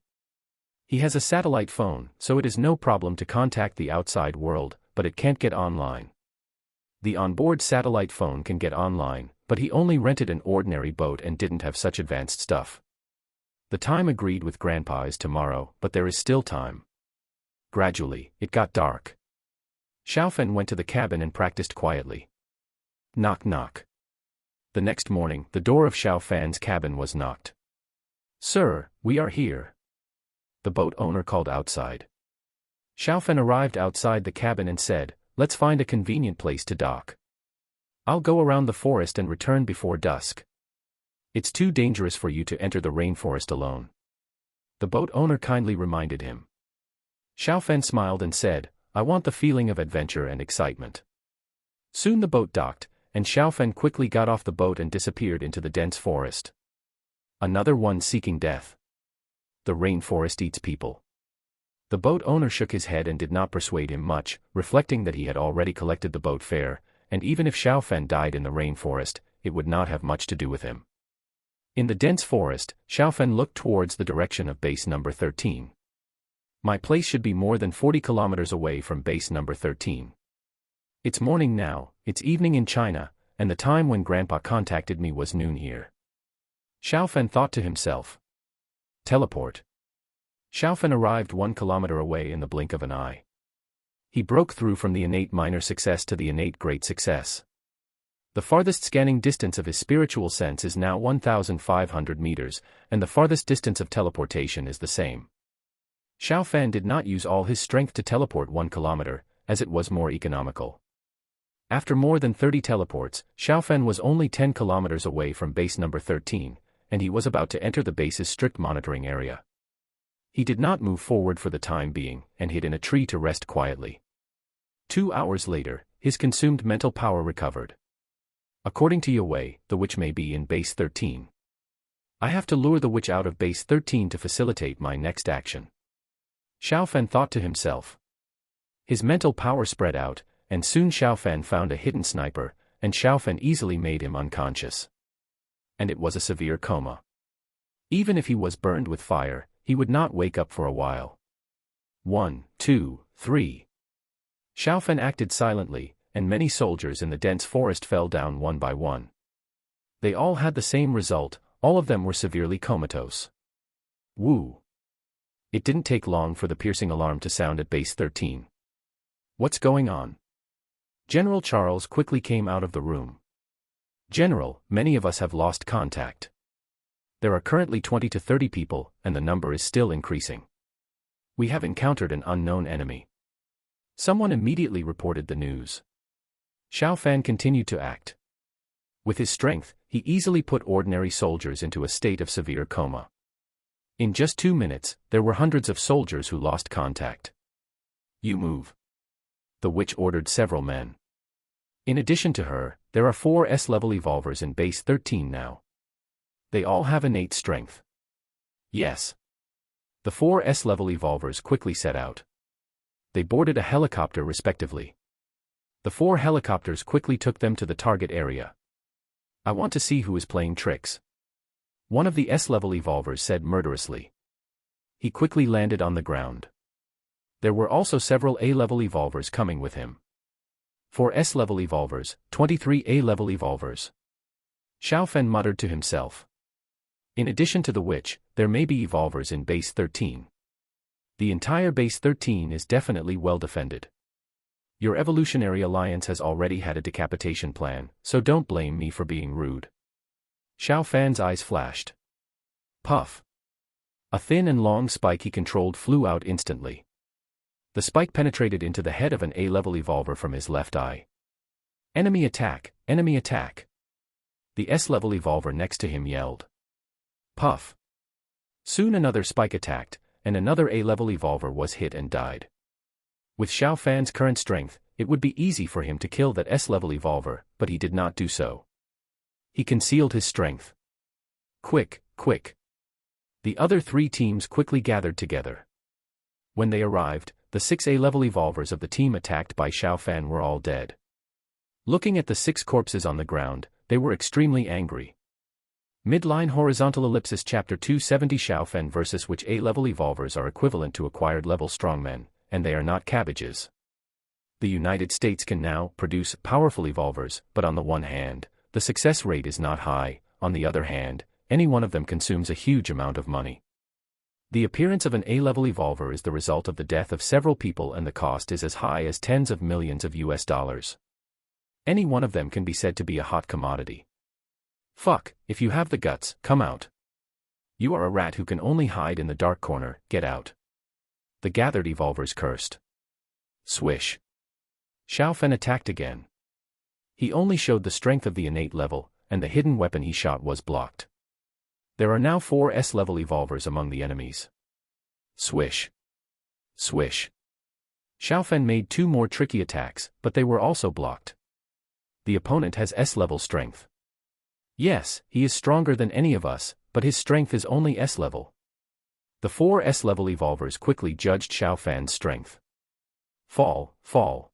He has a satellite phone, so it is no problem to contact the outside world, but it can't get online. The onboard satellite phone can get online, but he only rented an ordinary boat and didn't have such advanced stuff. The time agreed with Grandpa is tomorrow, but there is still time. Gradually, it got dark. Xiao Fan went to the cabin and practiced quietly. Knock knock. The next morning, the door of Xiao Fan's cabin was knocked. Sir, we are here. The boat owner called outside. Xiao Fan arrived outside the cabin and said, let's find a convenient place to dock. I'll go around the forest and return before dusk. It's too dangerous for you to enter the rainforest alone. The boat owner kindly reminded him. Xiao Fan smiled and said, I want the feeling of adventure and excitement. Soon the boat docked, and Xiao Fan quickly got off the boat and disappeared into the dense forest. Another one seeking death. The rainforest eats people. The boat owner shook his head and did not persuade him much, reflecting that he had already collected the boat fare, and even if Xiao Fan died in the rainforest, it would not have much to do with him. In the dense forest, Xiao Fan looked towards the direction of base number 13. My place should be more than 40 kilometers away from base number 13. It's morning now, it's evening in China, and the time when Grandpa contacted me was noon here. Xiao Fan thought to himself. Teleport. Xiao Fan arrived 1 kilometer away in the blink of an eye. He broke through from the innate minor success to the innate great success. The farthest scanning distance of his spiritual sense is now 1,500 meters, and the farthest distance of teleportation is the same. Xiao Fan did not use all his strength to teleport 1 kilometer, as it was more economical. After more than 30 teleports, Xiao Fan was only 10 kilometers away from base number 13, and he was about to enter the base's strict monitoring area. He did not move forward for the time being, and hid in a tree to rest quietly. 2 hours later, his consumed mental power recovered. According to Yewei, the witch may be in base 13. I have to lure the witch out of base 13 to facilitate my next action. Xiao Fan thought to himself. His mental power spread out, and soon Xiao Fan found a hidden sniper, and Xiao Fan easily made him unconscious. And it was a severe coma. Even if he was burned with fire, he would not wake up for a while. 1, 2, 3. Xiao Fan acted silently, and many soldiers in the dense forest fell down one by one. They all had the same result, all of them were severely comatose. Woo! It didn't take long for the piercing alarm to sound at base 13. What's going on? General Charles quickly came out of the room. General, many of us have lost contact. There are currently 20 to 30 people, and the number is still increasing. We have encountered an unknown enemy. Someone immediately reported the news. Xiao Fan continued to act. With his strength, he easily put ordinary soldiers into a state of severe coma. In just 2 minutes, there were hundreds of soldiers who lost contact. You move. The witch ordered several men. In addition to her, there are 4 S-level evolvers in base 13 now. They all have innate strength. Yes. The 4 S-level evolvers quickly set out. They boarded a helicopter respectively. The 4 helicopters quickly took them to the target area. I want to see who is playing tricks. One of the S-level evolvers said murderously. He quickly landed on the ground. There were also several A-level evolvers coming with him. 4 S-level evolvers, 23 A-level evolvers. Xiao Fan muttered to himself. In addition to the witch, there may be evolvers in base 13. The entire base 13 is definitely well defended. Your evolutionary alliance has already had a decapitation plan, so don't blame me for being rude. Xiao Fan's eyes flashed. Puff. A thin and long spike he controlled flew out instantly. The spike penetrated into the head of an A-level evolver from his left eye. Enemy attack, enemy attack. The S-level evolver next to him yelled. Puff. Soon another spike attacked, and another A-level evolver was hit and died. With Xiao Fan's current strength, it would be easy for him to kill that S-level evolver, but he did not do so. He concealed his strength. Quick, quick. The other 3 teams quickly gathered together. When they arrived, the 6 A-level evolvers of the team attacked by Xiao Fan were all dead. Looking at the 6 corpses on the ground, they were extremely angry. Midline horizontal ellipsis chapter 270 Xiao Fan versus which A-level evolvers are equivalent to acquired level strongmen, and they are not cabbages. The United States can now produce powerful evolvers, but on the one hand, the success rate is not high, on the other hand, any one of them consumes a huge amount of money. The appearance of an A-level evolver is the result of the death of several people and the cost is as high as tens of millions of US dollars. Any one of them can be said to be a hot commodity. Fuck, if you have the guts, come out. You are a rat who can only hide in the dark corner, get out. The gathered evolvers cursed. Swish. Xiao Fan attacked again. He only showed the strength of the innate level, and the hidden weapon he shot was blocked. There are now 4 S-level evolvers among the enemies. Swish. Swish. Xiao Fan made 2 more tricky attacks, but they were also blocked. The opponent has S-level strength. Yes, he is stronger than any of us, but his strength is only S-level. The 4 S-level evolvers quickly judged Xiao Fan's strength. Fall, fall.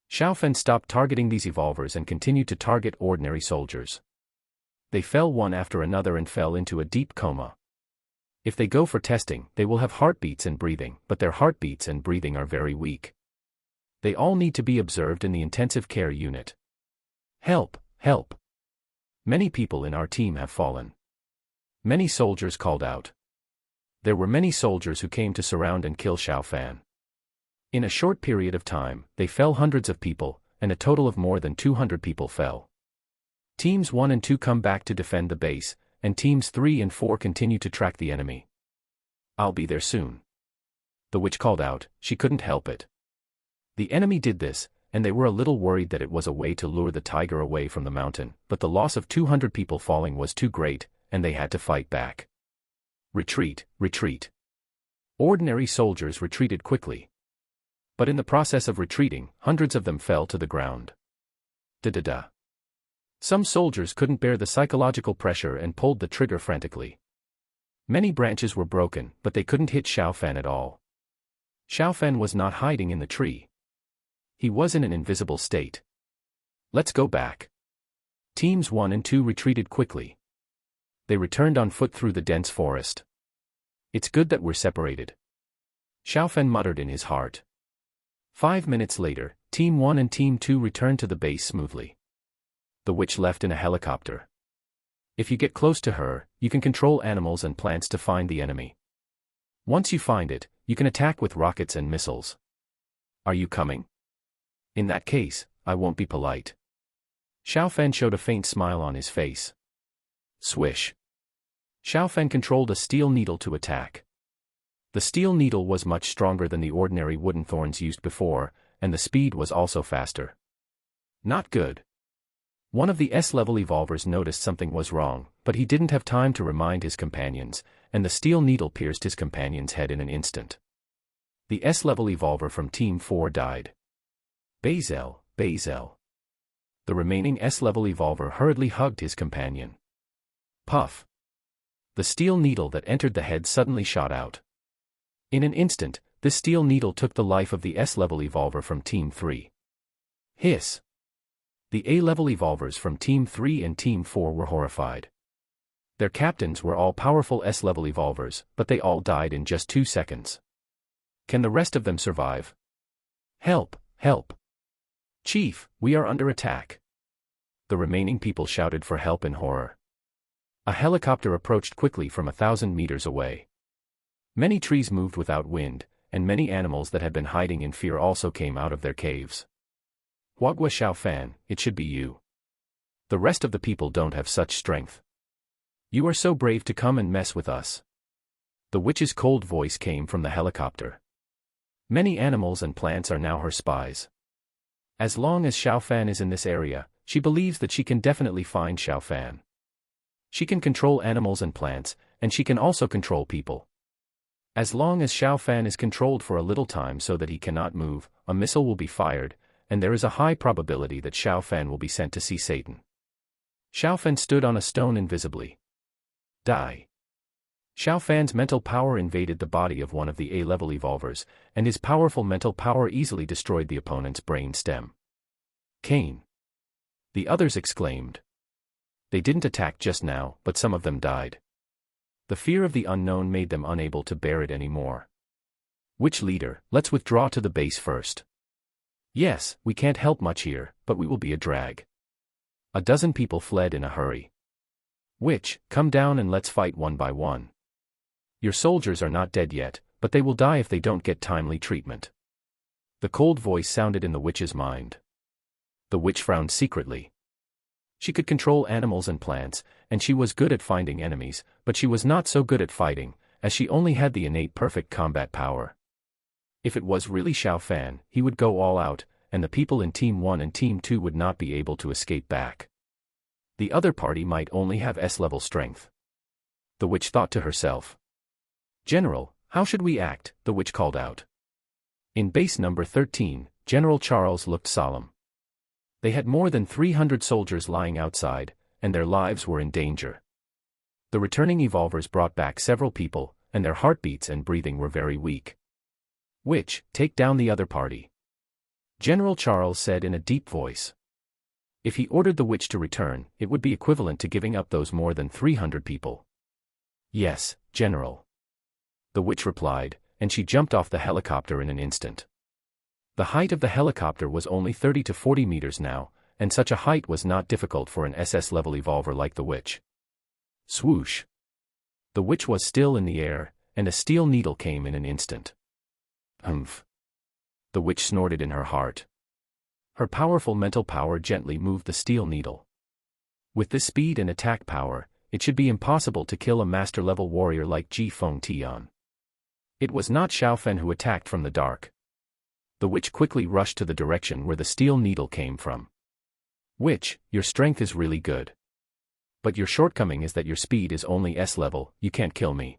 Xiao Fan stopped targeting these evolvers and continued to target ordinary soldiers. They fell one after another and fell into a deep coma. If they go for testing, they will have heartbeats and breathing, but their heartbeats and breathing are very weak. They all need to be observed in the intensive care unit. Help, help. Many people in our team have fallen. Many soldiers called out. There were many soldiers who came to surround and kill Xiao Fan. In a short period of time, they fell hundreds of people, and a total of more than 200 people fell. Teams 1 and 2 come back to defend the base, and teams 3 and 4 continue to track the enemy. I'll be there soon. The witch called out, she couldn't help it. The enemy did this, and they were a little worried that it was a way to lure the tiger away from the mountain, but the loss of 200 people falling was too great, and they had to fight back. Retreat, retreat. Ordinary soldiers retreated quickly. But in the process of retreating, hundreds of them fell to the ground. Da-da-da. Some soldiers couldn't bear the psychological pressure and pulled the trigger frantically. Many branches were broken, but they couldn't hit Xiao Fan at all. Xiao Fan was not hiding in the tree. He was in an invisible state. Let's go back. Teams 1 and 2 retreated quickly. They returned on foot through the dense forest. It's good that we're separated. Xiao Fan muttered in his heart. 5 minutes later, Team 1 and Team 2 returned to the base smoothly. The witch left in a helicopter. If you get close to her, you can control animals and plants to find the enemy. Once you find it, you can attack with rockets and missiles. Are you coming? In that case, I won't be polite. Xiao Fan showed a faint smile on his face. Swish. Xiao Fan controlled a steel needle to attack. The steel needle was much stronger than the ordinary wooden thorns used before, and the speed was also faster. Not good. One of the S-level evolvers noticed something was wrong, but he didn't have time to remind his companions, and the steel needle pierced his companion's head in an instant. The S-level evolver from Team 4 died. Bazel, Bazel. The remaining S-level evolver hurriedly hugged his companion. Puff. The steel needle that entered the head suddenly shot out. In an instant, this steel needle took the life of the S-level evolver from Team 3. Hiss. The A-level evolvers from Team 3 and Team 4 were horrified. Their captains were all powerful S-level evolvers, but they all died in just 2 seconds. Can the rest of them survive? Help, help. Chief, we are under attack. The remaining people shouted for help in horror. A helicopter approached quickly from 1,000 meters away. Many trees moved without wind, and many animals that had been hiding in fear also came out of their caves. Wagwa Xiaofan, it should be you. The rest of the people don't have such strength. You are so brave to come and mess with us. The witch's cold voice came from the helicopter. Many animals and plants are now her spies. As long as Xiaofan is in this area, she believes that she can definitely find Xiaofan. She can control animals and plants, and she can also control people. As long as Xiaofan is controlled for a little time so that he cannot move, a missile will be fired, and there is a high probability that Xiaofan will be sent to see Satan. Xiaofan stood on a stone invisibly. Die. Xiaofan's mental power invaded the body of one of the A-level evolvers, and his powerful mental power easily destroyed the opponent's brain stem. Cain. The others exclaimed. They didn't attack just now, but some of them died. The fear of the unknown made them unable to bear it anymore. Witch leader, let's withdraw to the base first. Yes, we can't help much here, but we will be a drag. A dozen people fled in a hurry. Witch, come down and let's fight one by one. Your soldiers are not dead yet, but they will die if they don't get timely treatment. The cold voice sounded in the witch's mind. The witch frowned secretly. She could control animals and plants, and she was good at finding enemies, but she was not so good at fighting, as she only had the innate perfect combat power. If it was really Xiaofan, he would go all out, and the people in Team 1 and Team 2 would not be able to escape back. The other party might only have S-level strength. The witch thought to herself. General, how should we act? The witch called out. In base number 13, General Charles looked solemn. They had more than 300 soldiers lying outside, and their lives were in danger. The returning evolvers brought back several people, and their heartbeats and breathing were very weak. Witch, take down the other party. General Charles said in a deep voice. If he ordered the witch to return, it would be equivalent to giving up those more than 300 people. Yes, General. The witch replied, and she jumped off the helicopter in an instant. The height of the helicopter was only 30 to 40 meters now, and such a height was not difficult for an SS-level evolver like the witch. Swoosh. The witch was still in the air, and a steel needle came in an instant. Humph. The witch snorted in her heart. Her powerful mental power gently moved the steel needle. With this speed and attack power, it should be impossible to kill a master-level warrior like Ji Feng Tian. It was not Xiaofan who attacked from the dark. The witch quickly rushed to the direction where the steel needle came from. Witch, your strength is really good. But your shortcoming is that your speed is only S-level, you can't kill me.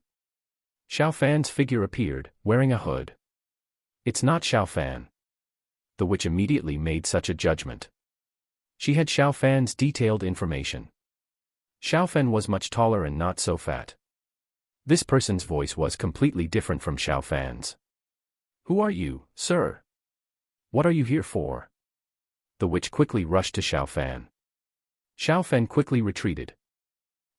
Xiaofan's figure appeared, wearing a hood. It's not Xiaofan. The witch immediately made such a judgment. She had Xiaofan's detailed information. Xiaofan was much taller and not so fat. This person's voice was completely different from Xiaofan's. Who are you, sir? What are you here for? The witch quickly rushed to Xiaofan. Xiaofan quickly retreated.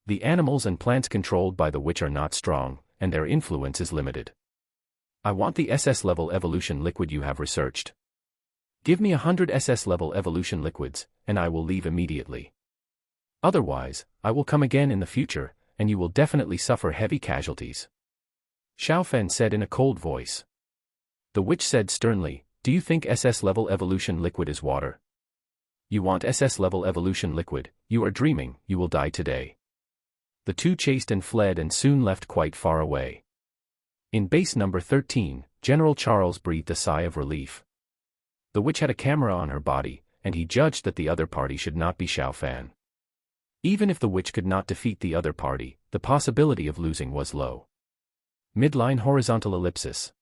The animals and plants controlled by the witch are not strong, and their influence is limited. I want the SS-level evolution liquid you have researched. Give me 100 SS-level evolution liquids, and I will leave immediately. Otherwise, I will come again in the future, and you will definitely suffer heavy casualties. Xiaofan said in a cold voice. The witch said sternly, do you think SS-level evolution liquid is water? You want SS-level evolution liquid, you are dreaming, you will die today. The two chased and fled and soon left quite far away. In base number 13, General Charles breathed a sigh of relief. The witch had a camera on her body, and he judged that the other party should not be Xiaofan. Even if the witch could not defeat the other party, The possibility of losing was low. Midline horizontal ellipsis.